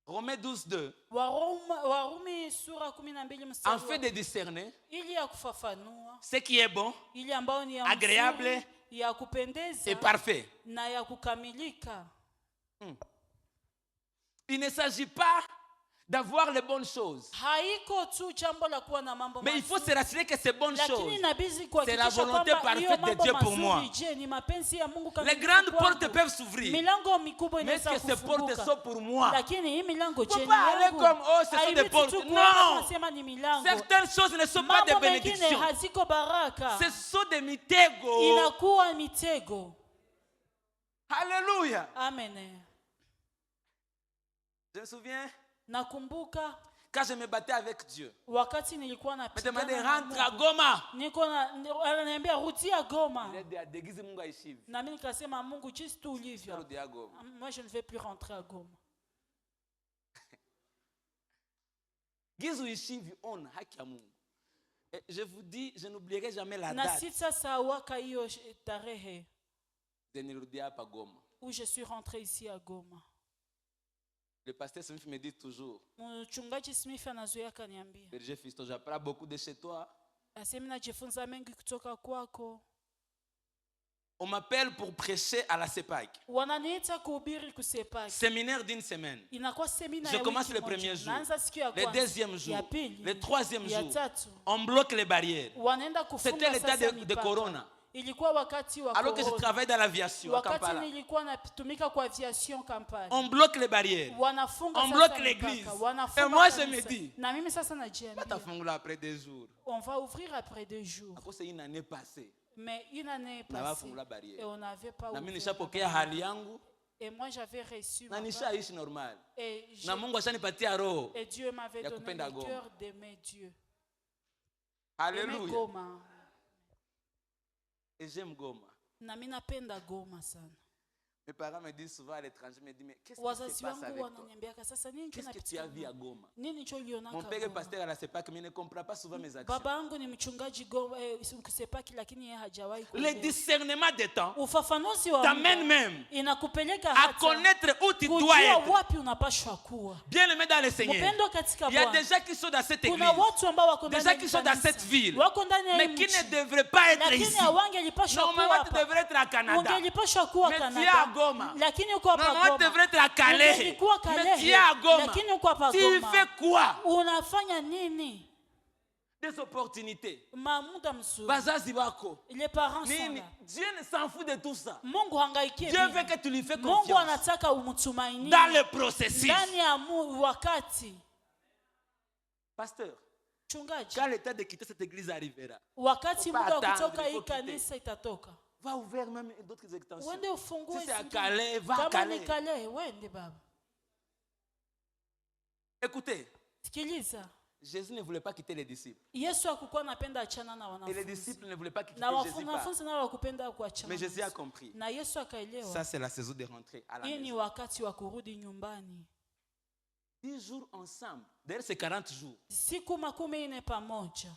Romains 12:2. Warumi sura 12 mstari. En fait de discerner Ili ya kufafanua ce qui est bon, ili ambayo ni ya agréable mzuri, ya kupendeza et parfait. na ya kukamilika. Il ne s'agit pas d'avoir les bonnes choses, Haiko tu jambo la kuwa na mambo mais il faut mazuri, se rassurer que ces bonnes lakini choses, inabidi c'est kuhakikisha la volonté kwamba hiyo parfaite de mambo Dieu pour mazuri, moi. je, ni mapenzi ya Mungu Les kamilifu grandes kwangu. portes peuvent s'ouvrir, Milango mikubwa mais est-ce inaweza que ces portes kufunguka, sont pour moi? lakini hii milango je Faut ni pas aller yangu. comme, oh, ce sont Haibidi des portes. tu kuona Non. tunasema ni milango. Certaines choses ne sont pas des Mambo mengine bénédictions, haziko baraka, ce sont des mitego. inakuwa mitego. Alléluia. Amen. Je me souviens Nakumbuka quand je me battais avec Dieu, wakati nilikuwa me napigana demandait na rentre à Mungu. Goma. Ananiambia rudia Goma. Déguise Mungu aishivi. Na mimi nikasema Mungu jinsi tu ulivyo. Rudi à Goma. Moi je ne vais plus rentrer à Goma. Gizu ishivi on haki ya Mungu. Et je vous dis, je n'oublierai jamais la Na date sitasahauka hiyo tarehe de nirudi hapa Goma. où je suis rentré ici à Goma. Le pasteur Smith me dit toujours, Mchungaji Smith anazoea kaniambia, Berger Fiston, j'apprends beaucoup de chez toi. asema najifunza mengi kutoka kwako. On m'appelle pour prêcher à la CEPAC. Wananiita kuhubiri kusepaki. Séminaire d'une semaine. Inakuwa semina Je ya commence wiki le premier moja. jour, Naanza siku ya le kwanza, deuxième jour, ya pili, le troisième ya jour. tatu. On bloque les barrières. Wanaenda kufunga C'était l'état sasa de mipaka. Corona. Ilikuwa wakati wa Alors que je corona. travaille dans l'aviation à Wakati Kampala. nilikuwa natumika kwa aviation Kampala. On bloque les barrières. Wanafunga On sasa bloque mipaka. l'église. Wanafunga Et moi, je kanisa. me dis, na mimi sasa Là, najiambia, t'as fongé après 2 jours. on va ouvrir après 2 jours. À cause c'est une année passée. Mais une année est Na passée wafunga la barrière. et on n'avait pas Na mimi ouvert. nishapokea hali yangu Et moi j'avais reçu na ma part. nishaishi normal. Et, Na Mungu ashanipatia roho. et Dieu m'avait ya donné kupenda le Goma. cœur d'aimer Dieu. Aimer Alléluia. Goma. Et j'aime Goma. Na mimi napenda Goma sana. Mes parents me disent souvent à l'étranger, me disent, mais qu'est-ce qui se Wazazi passe wangu avec toi? wananiambia sasa nini Qu'est-ce que tu as vu à kinapitia? Goma? Nini cho uliona Mon père est Goma? pasteur à la CEPAC, mais il ne comprend pas souvent mes actions. Baba yangu ni mchungaji Goma, kusepaki lakini yeye hajawahi Le kuelewa. discernement des temps Ufafanuzi wa t'amène muda même inakupeleka à hata connaître où tu dois kujua être. wapi unapashwa kuwa. Bien aimé dans le Seigneur. Mpendwa katika Il y a Bwana. des gens qui sont dans cette église, Kuna watu ambao wako des ndani gens ya qui sont dans kanisa, cette ville, wako ndani ya mais hii qui nchi, ne devraient pas être lakini ici. hawangelipashwa kuwa Normalement, tu hapa. devrais être à Canada. Ungelipashwa kuwa Mais tu es à Canada, Goma. lakini uko hapa Normalement, tu Goma. devrais être à Calais. Ungelikuwa Mais Kalehe, tu es à Goma. lakini uko hapa Tu Goma. fais quoi? Unafanya nini? Des opportunités. Muda mzuri. Bazazi wako. Les parents sont Nini? là. Dieu ne s'en fout de tout ça. Mungu hangaikie Dieu bila. veut que tu lui fais Mungu confiance anataka umtumainie dans le processus. ndani ya wakati. Pasteur, Mchungaji, quand l'état de quitter cette église arrivera, wakati Faut pas muda wa attendre, kutoka il faut hii kanisa itatoka, va ouvrir même d'autres extensions. uende ufungue Si c'est à zingine. Calais, va à Kama Calais. ni Calais, uende baba. Écoutez, Sikiliza, Jésus ne voulait pas quitter les disciples. Yesu hakukuwa anapenda achana na Et les wanafunzi. disciples ne voulaient pas quitter Na Jésus. pas. wanafunzi nao wakupenda kuachana. Mais na Jésus a Yesu. compris. Na Yesu akaelewa. Ça, c'est la saison de rentrer à la Hii ni maison. wakati wa kurudi nyumbani. 10 jours ensemble. D'ailleurs, c'est 40 jours. Siku 40 pamoja.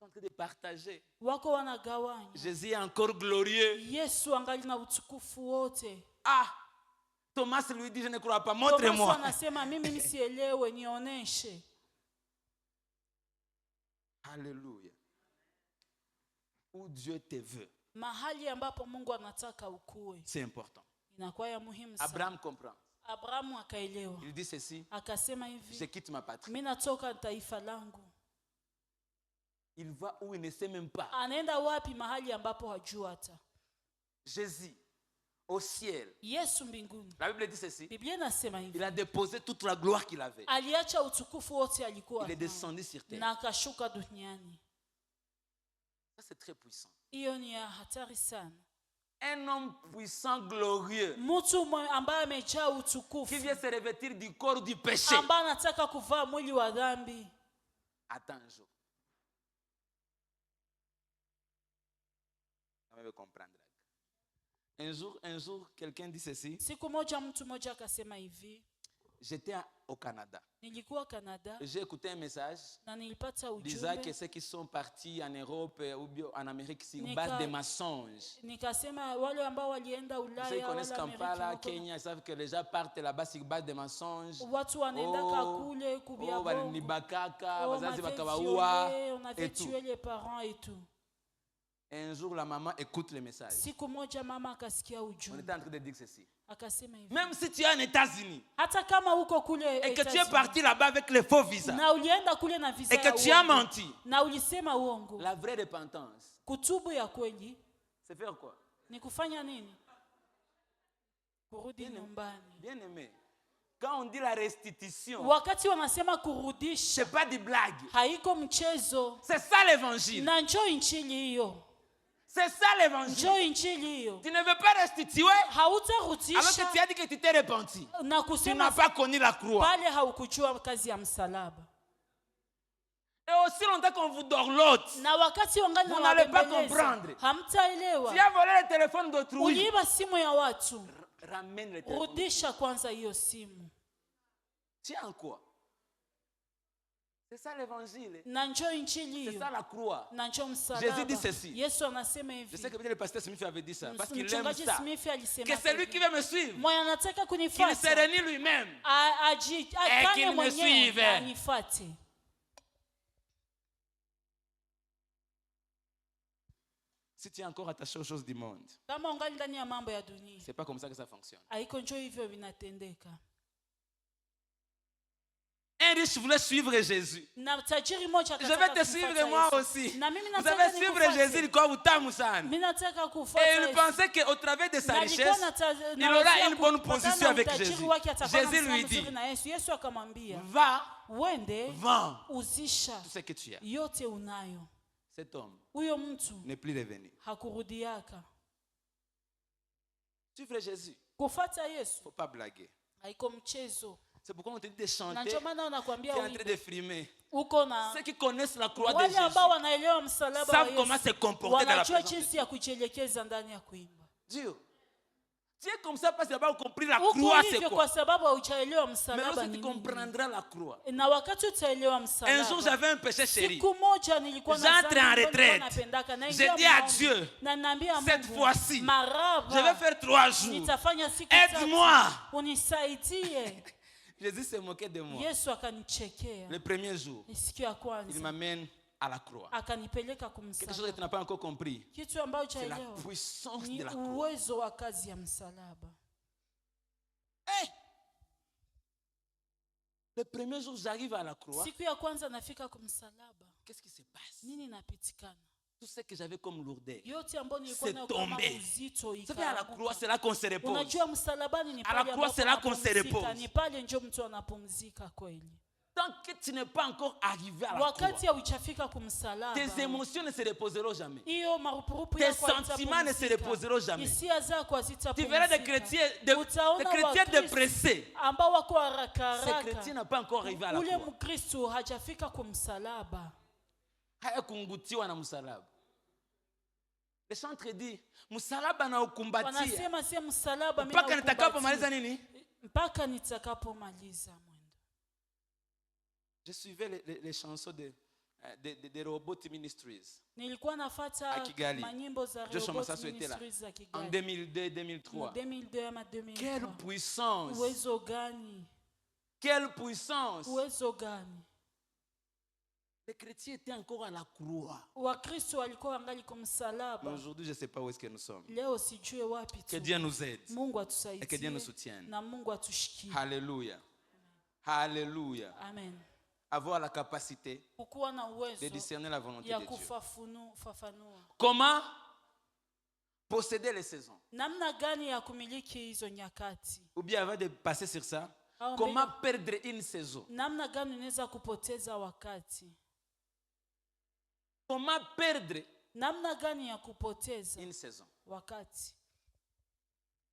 en train de partager. Wako wanagawanya. Jésus est encore glorieux. Yesu angali na utukufu wote. Ah, Thomas lui dit, je ne crois pas, montre-moi. Thomas anasema mimi nisielewe, nionyeshe. Alléluia. Où Dieu te veut. Mahali ambapo Mungu anataka ukue. C'est important. Inakuwa ya muhimu sana. Abraham comprend. Abrahamu akaelewa. Il dit ceci. Akasema hivi. Je quitte ma patrie. Mimi natoka taifa langu. Il va où il ne sait même pas. Anaenda wapi mahali ambapo hajui hata. Jésus au ciel. Yesu mbinguni. La Bible dit ceci. Biblia inasema hivi. Il a déposé toute la gloire qu'il avait. Aliacha utukufu wote alikuwa. Il est descendu sur terre. Na akashuka duniani. Ça c'est très puissant. Hiyo ni hatari sana. Un homme puissant, glorieux. Mtu ambaye amejaa utukufu. Qui vient se revêtir du corps du péché. Ambaye anataka kuvaa mwili wa dhambi. Attends un jour. On va comprendre. Un jour, quelqu'un dit ceci. Siku moja mtu moja akasema hivi. J'étais au Canada. Nilikuwa Canada. J'ai écouté un message. Na nilipata ujumbe. Disant que ceux qui sont partis en Europe ou bien en Amérique sur base de mensonges. Nikasema wale ambao walienda Ulaya. Ceux qui connaissent Kampala, Kenya, ils savent que les gens partent là-bas sur base de mensonges. Watu wanaenda kule kubia bongo. Banibakaka, wazazi bakawaua et tout. Les parents et tout. Un jour, la maman écoute le message. Siku moja mama akasikia ujumbe. On était en train de dire ceci. Akasema hivi. Même si tu es en États-Unis. Hata kama uko kule et que tu es parti là-bas avec les faux visas. Na ulienda kule na visa. Et que tu as menti. Na ulisema uongo. La vraie repentance. Kutubu ya kweli. C'est faire quoi? Ni kufanya nini? Kurudi nyumbani. Bien aimé. Quand on dit la restitution. Wakati wanasema kurudisha. C'est pas des blagues. Haiko mchezo. C'est ça l'évangile. Na njoo injili hiyo. C'est ça l'évangile. Tu ne veux pas restituer alors que tu as dit que tu t'es repenti. Tu n'as pas connu la croix. Et aussi longtemps qu'on vous dorlote, vous n'allez pas comprendre. Tu as volé le téléphone d'autrui. Ramène le téléphone. Tu as en quoi? C'est ça l'évangile. C'est ça la croix. Jésus dit ceci. Je sais que peut-être le pasteur Smith avait dit ça. Parce qu'il aime ça. Que celui qui veut me suivre, qu'il se renie lui-même. Et qu'il me suive. Si tu es encore attaché aux choses du monde, c'est pas comme ça que ça fonctionne. Un riche voulait suivre Jésus. Je vais te suivre moi aussi. Vous allez suivre Jésus comme Utamusan. Et il pensait qu'au travers de sa richesse, il aura une bonne position avec Jésus. Jésus lui dit, va, vends tout ce que tu as. Cet homme n'est plus revenu. Suivre Jésus. Il ne faut pas blaguer. C'est pourquoi on te dit de chanter. Tu es en train de frimer. Ceux qui connaissent la croix de Jésus savent comment se comporter dans la présence de Dieu. Dieu. Tu es comme ça parce que tu n'as pas compris la croix, c'est quoi. Mais lorsque tu comprendras la croix. Un jour, j'avais un péché chéri. J'entre en retraite. J'ai dit à Dieu, cette fois-ci, je vais faire 3 jours. Aide-moi. Jésus s'est moqué de moi. Le premier jour, il m'amène à la croix. Quelque chose que tu n'as pas encore compris. C'est la puissance de la croix. Hey! Le premier jour, j'arrive à la croix. Qu'est-ce qui se passe? Tout ce que j'avais comme lourdeur, c'est tombé. C'est à la croix, c'est là qu'on se repose. À la croix, c'est là qu'on se repose. Tant que tu n'es pas encore arrivé à la croix, tes émotions ne se reposeront jamais. Tes sentiments ne se reposeront jamais. Tu verras des chrétiens dépressés. Ce chrétien n'a pas encore arrivé à la croix. Le chantre dit, msalaba na ukumbatia mpaka nitakapomaliza nini? Mpaka nitakapomaliza mwendo. Je suivais les chansons de des Robot Ministries. Nilikuwa nafuata manyimbo za Robot Ministries za Kigali. En 2002-2003. 2002 ama 2003. Quelle puissance! Uwezo gani? Quelle puissance! Uwezo gani? Les chrétiens étaient encore à la croix. Wakristo walikuwa angali kwa msalaba. Mais aujourd'hui, je ne sais pas où est-ce que nous sommes. Leo sijue wapi tu. Que Dieu nous aide. Mungu atusaidie. Et que Dieu nous soutienne. Na Mungu atushikie. Alléluia. Alléluia. Amen. Avoir la capacité de discerner la volonté de Dieu. Comment posséder les saisons? Namna gani ya kumiliki hizo nyakati? Ou bien avant de passer sur ça, comment perdre une saison? Namna gani unaweza kupoteza wakati? Comment perdre namna gani ya kupoteza une saison? Wakati.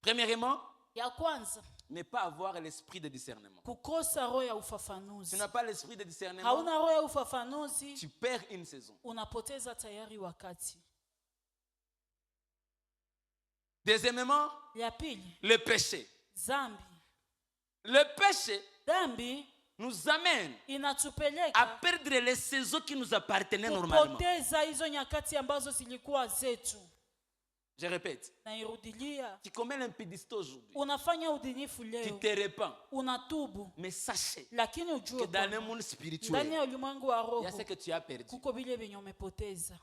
Premièrement, ya kwanza, ne pas avoir l'esprit de discernement. Kukosa roho ya ufafanuzi. Tu n'as pas l'esprit de discernement. Hauna roho ya ufafanuzi. Tu perds une saison. Unapoteza tayari wakati. Deuxièmement, ya pili, le péché. Zambi. Le péché Dambi nous amène inatupeleka à perdre les saisons qui nous appartenaient normalement. Kupoteza hizo nyakati ambazo zilikuwa zetu. Je répète. Tu commets l'impudicité aujourd'hui. Unafanya udhinifu leo. Tu te répands. Unatubu. Mais sachez lakini que dans le monde spirituel, ndani ya ulimwengu wa roho, il y a ce que tu as perdu. Kuko vile venye umepoteza.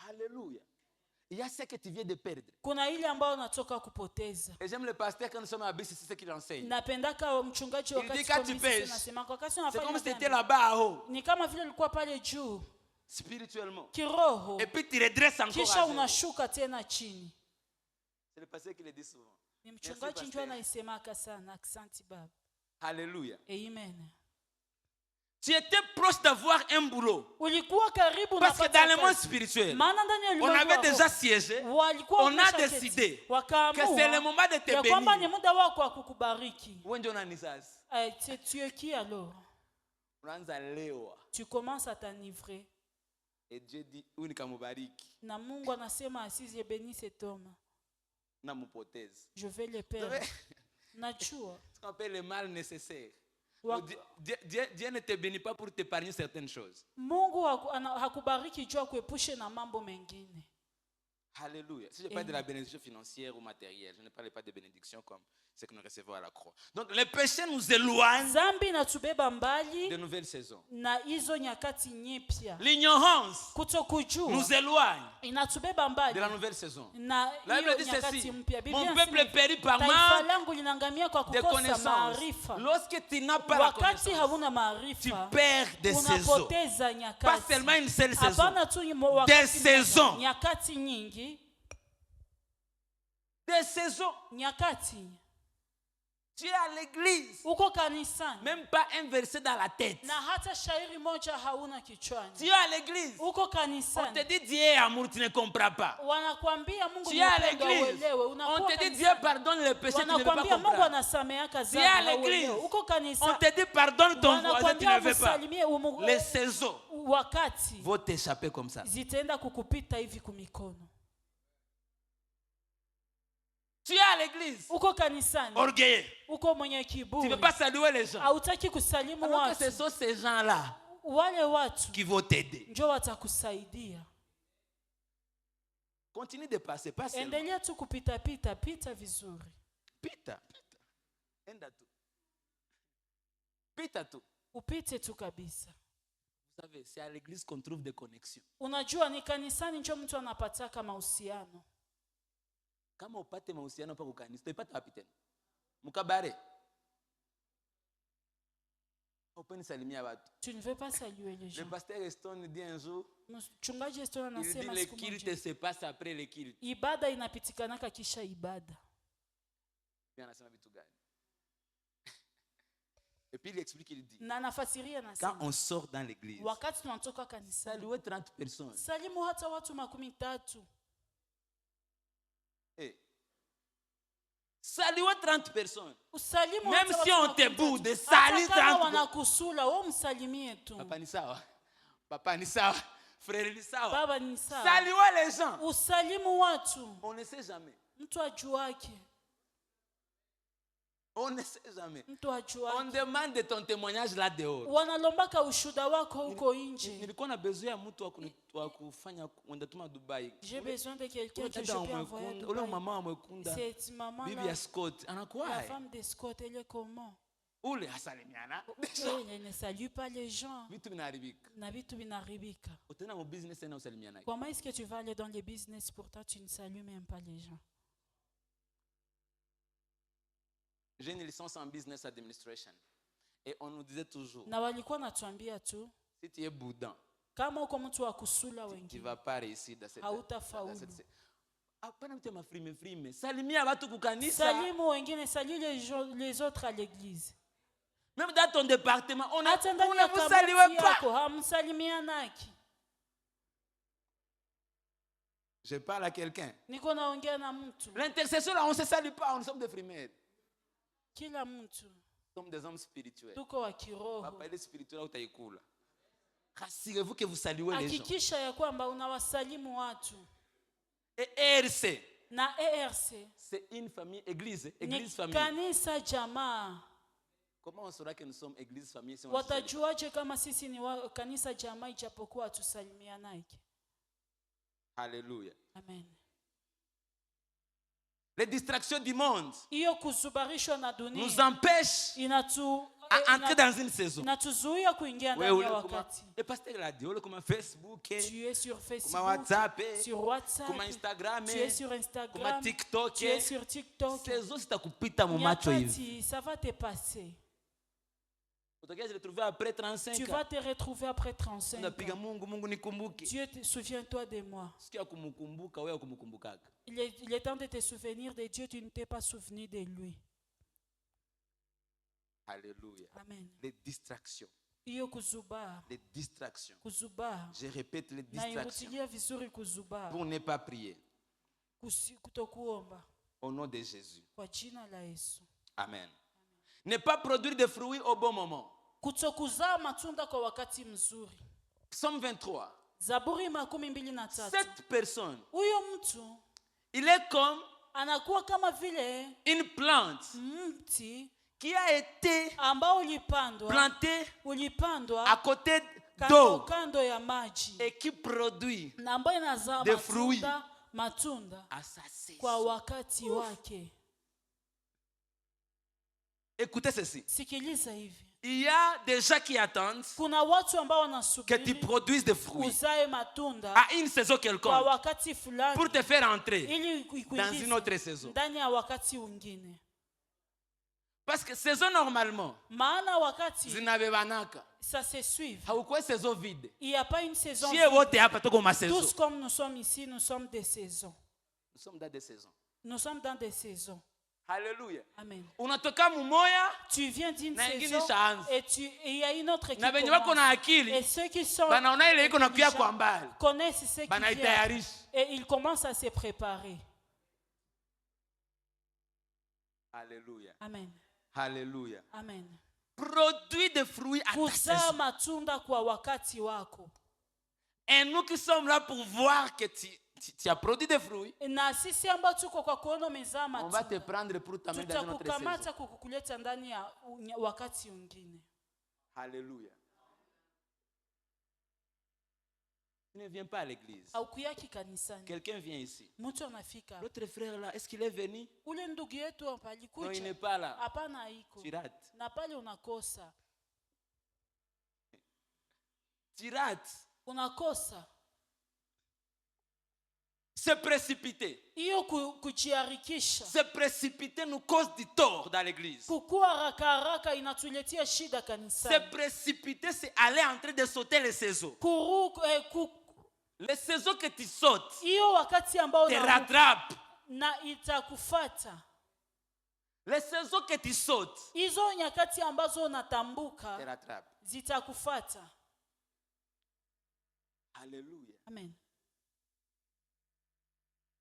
Alléluia. Il y a ce que tu viens de perdre. Kuna ile ambayo unatoka kupoteza. Et j'aime le pasteur quand nous sommes à Bisi, c'est ce qu'il enseigne. Napendaka mchungaji wakati anasema kwa kasi unafanya. C'est comme si tu étais là-bas haut. Ni kama vile ulikuwa pale juu. Spirituellement. Kiroho. Et puis tu redresses encore. Kisha unashuka tena chini. C'est le pasteur qui le dit souvent. Ni mchungaji njoo anaisemaka sana. Asante baba. Alléluia. Amen. Tu étais proche d'avoir un boulot. Parce que dans le monde spirituel, on avait déjà siégé, on a décidé que c'est le moment de te bénir. Tu commences à t'enivrer. Et Dieu dit, je vais le perdre. Ce qu'on appelle le mal nécessaire. Dieu ne te bénit pas pour t'épargner certaines choses. Mungu hakubariki jua kuepushe na mambo mengine. Alléluia. Si je parle de la bénédiction financière ou matérielle, je ne parle pas de bénédiction comme ce que nous recevons à la croix. Donc le péché nous éloigne de nouvelles saisons. L'ignorance nous éloigne de la nouvelle saison. La Bible dit ceci: mon peuple périt par manque de connaissance. Lorsque tu n'as pas la connaissance, tu perds des saisons. Pas seulement une seule saison, des saisons. Des saisons. Tu es à l'église. Même pas un verset dans la tête. Tu es à l'église. On te dit Dieu est amour, tu ne comprends pas. Tu es à l'église. On te dit Dieu pardonne le péché, tu ne veux pas comprendre. Tu es à l'église. On te dit pardonne ton voisin, tu ne veux pas. Les saisons vont t'échapper comme ça. Tu es à l'église. Orgueilleux. Tu ne veux pas saluer les gens. Alors que ce sont ces gens-là qui vont t'aider. Continue de passer. Pas seulement. Pita. Enda tu. Pita tu. Upite tu kabisa. Vous savez, c'est à l'église qu'on trouve des connexions. Unajua ni kanisani ndio mtu anapataka mahusiano. Kama upate mahusiano pa kukanisa, utapata wapi tena? Mukabare. Open salimia watu. Tu ne veux pas saluer les gens. Le pasteur Eston dit un jour, mchungaji Eston anasema siku moja, le culte se passe après le culte. Ibada inapitikanaka kisha ibada. Bien anasema vitu gani? Et puis il explique, il dit, na nafasiria anasema, quand on sort dans l'église, wakati tunatoka kanisa, saluer 30 personnes. Salimu hata watu 30. Saluer 30 personnes. Usalimu même si on te boude, salut 30 wanakusula, wewe msalimie tu. Papa ni sawa. Papa ni sawa. Frère ni sawa. Baba ni sawa. Saluer les gens. Usalimu watu. On ne sait jamais. Mtu ajuake. On ne sait jamais. Mtu hajui. On demande de ton témoignage là dehors. Wanalombaka ushuhuda wako huko nje. Nilikuwa na besoin ya mtu wa kufanya ndatuma Dubai. J'ai besoin de quelqu'un que je peux envoyer à Dubai. Ule mama amekunda. Cette maman là. Bibi ya Scott anakuwa. La femme de Scott, elle est comment? Ule hasalimiana. Elle ne salue pas les gens. Vitu vinaharibika. Na vitu vinaharibika. Utaenda mu business na usalimiana. Comment est-ce que tu vas aller dans les business pourtant tu ne salues même pas les gens? J'ai une licence en business administration. Et on nous disait toujours, na walikuwa natuambia tu, si tu es boudin, kama uko mtu wa kusula wengine, tu ne vas pas réussir dans cette hautafaulu. Hapana mtu mafrime. Salimia watu kukanisa. Salimu wengine, salue les autres à l'église. Même dans ton département, on a ne vous salue pas. Hamsalimianaki. Je parle à quelqu'un. Niko naongea na mtu. L'intercession là, on ne se salue pas, on sommes des frimaires. Kila mtu. Nous sommes des hommes spirituels. Tuko wa kiroho. Papa il est spirituel utaikula. Rassurez-vous que vous saluez les gens. Hakikisha ya kwamba unawasalimu watu. Et ERC. Na ERC. C'est une famille, église famille. Kanisa jamaa. Comment on saura que nous sommes église famille si on watajuaje kama sisi ni kanisa jamaa ijapokuwa tusalimianake? Alléluia. Amen. Les distractions du monde iyo kuzubarishwa na dunia nous empêchent à entrer dans une saison. Inatuzuia kuingia ndani ya wakati. Le pasteur l'a dit, comme Facebook, tu es sur Facebook, comme WhatsApp, sur WhatsApp, comme Instagram, tu es sur Instagram, comme TikTok, tu es sur TikTok. Ces autres sitakupita mu macho hivi. Ça va te passer. Tu vas te retrouver après 35 ans. Dieu, souviens-toi de moi. Il est temps de te souvenir de Dieu, tu ne t'es pas souvenu de lui. Alléluia. Amen. Les distractions. Les distractions. Je répète, les distractions. Pour ne pas prier. Au nom de Jésus. Amen. Ne pas produire de fruits au bon moment. Psaume 23. Cette personne, il est comme une plante qui a été plantée à côté d'eau et qui produit des fruits à sa saison. Écoutez ceci. Il y a des gens qui attendent que tu produises des fruits à une saison quelconque pour te faire entrer dans une autre saison. Parce que saison normalement, ça se suit. Il n'y a pas une saison vide. Tous comme nous sommes ici, nous sommes des saisons. Nous sommes dans des saisons. Nous sommes dans des saisons. Alléluia. Amen. Tu viens d'une saison et il y a une autre qui commence. Et ceux qui sont connaissent ce qui vient et ils commencent à se préparer. Alléluia. Amen. Alléluia. Amen. Produis des fruits à ta saison. Matunda kwa wakati wako. Et nous qui sommes là pour voir que tu as produit des fruits, on va te prendre pour t'amener dans une autre saison. Alléluia. Tu ne viens pas à l'église. Quelqu'un vient ici. L'autre frère là, est-ce qu'il est venu? Non, il n'est pas là. Tu rates. Tu rates. Se précipiter. Se précipiter nous cause du tort dans l'église. Se précipiter, c'est aller en train de sauter les saisons. Les saisons que tu sautes te rattrapent. Les saisons que tu sautes te rattrapent. Alléluia. Amen.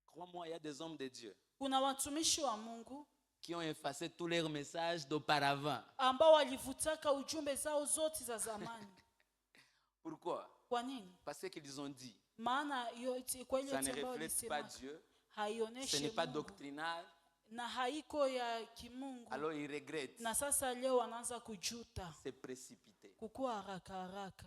Crois-moi, il y a des hommes de Dieu qui ont effacé tous leurs messages d'auparavant. Pourquoi? Parce qu'ils ont dit ça ne reflète pas Dieu, ce n'est pas doctrinal na haiko ya kimungu. Alors il regrette. Na sasa leo anaanza kujuta. C'est précipité. Kukua haraka.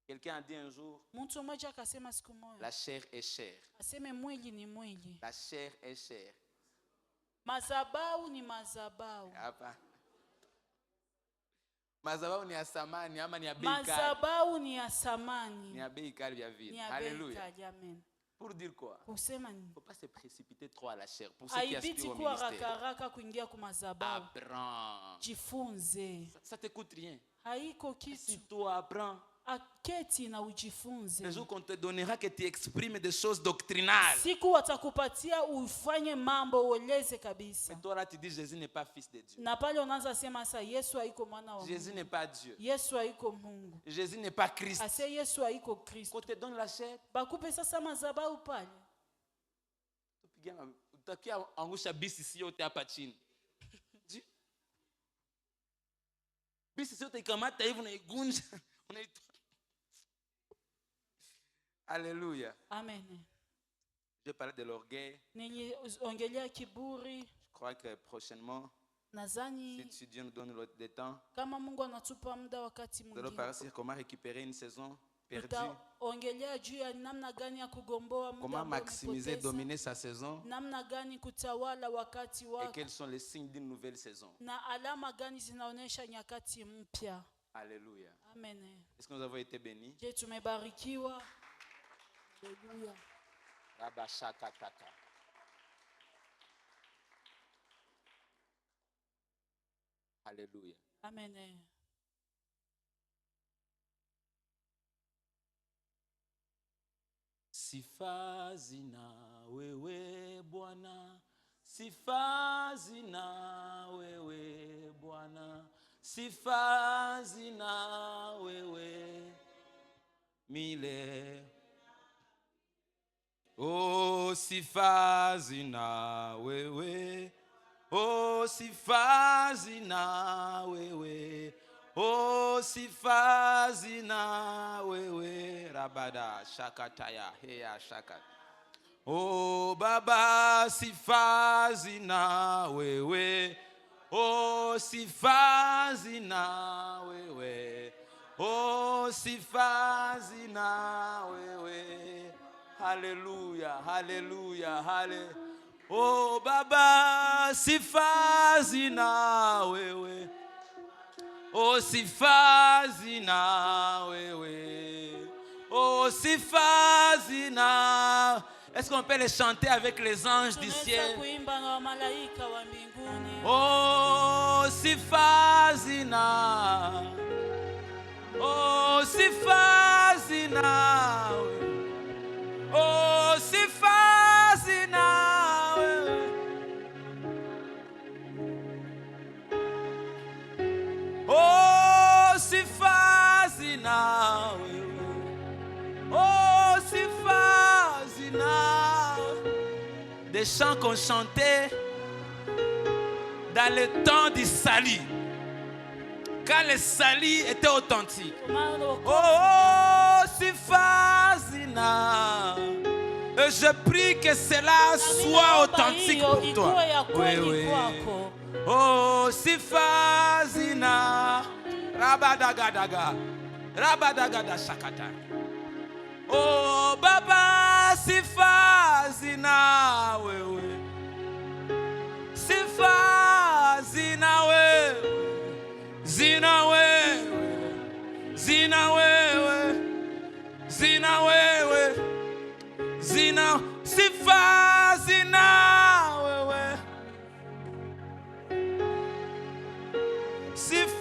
Quelqu'un a dit un jour, mtu mmoja akasema siku moja, la chair est chère. Aseme mwili ni mwili. La chair est chère. Mazabau ni mazabau. Hapa. Mazabau ni ya samani ama ni ya bei kali? Mazabau ni ya samani. Ni ya bei kali ya vile. Alléluia. Amen. Pour dire quoi? Il ne faut pas se précipiter trop à la chair. Pour ceux qui aspirent au ministère. Apprends. Ça te coûte rien. Si toi apprends. Le jour qu'on te donnera que tu exprimes des choses doctrinales. Mais toi là tu dis Jésus n'est pas fils de Dieu. Jésus n'est pas Dieu. Jésus n'est pas Christ. Quand te donne la chair, utakia angusha bisi sio te hapa chini. Bisi sio te kamata hivi unaigunja, unaitoa. Alléluia. Amen. Je parlais de l'orgueil. Je crois que prochainement, si Dieu nous donne le temps, nous allons parler sur comment récupérer une saison perdue. Comment maximiser, dominer sa saison. Et quels sont les signes d'une nouvelle saison. Alléluia. Amen. Est-ce que nous avons été bénis? Alléluia. Alléluia. Amen. Sifa zina wewe Bwana, sifa zina wewe Bwana, sifa zina wewe milele. Oh, sifa zina wewe. Oh, sifa zina wewe. Oh, sifa zina wewe. Rabada shakataya heya shakat. Oh, Baba, sifa zina wewe. Oh, sifa zina wewe. Oh, sifa zina wewe. Hallelujah, hallelujah, hallelujah. Oh Baba, sifa zina wewe. Oh sifa zina wewe. Oh sifa zina. Est-ce qu'on peut les chanter avec les anges du ciel? Oh sifa zina. Oh sifa zina. Oh, sifa zina wewe. Oh, sifa zina wewe. Oh, sifa zina. Des chants qu'on chantait dans le temps du salut, quand le salut était authentique. Oh, sifa zina. Et je prie que cela soit authentique pour toi. Oui, oui. Oh, sifa zina. Rabadagadaga. Rabadagada shakata. Oh, Baba, sifa zina. Oui, oui. Sifa zina, oui. Zina, oui. Zina, oui. Zina, oui. Zina, sifa zina wewe. Sifa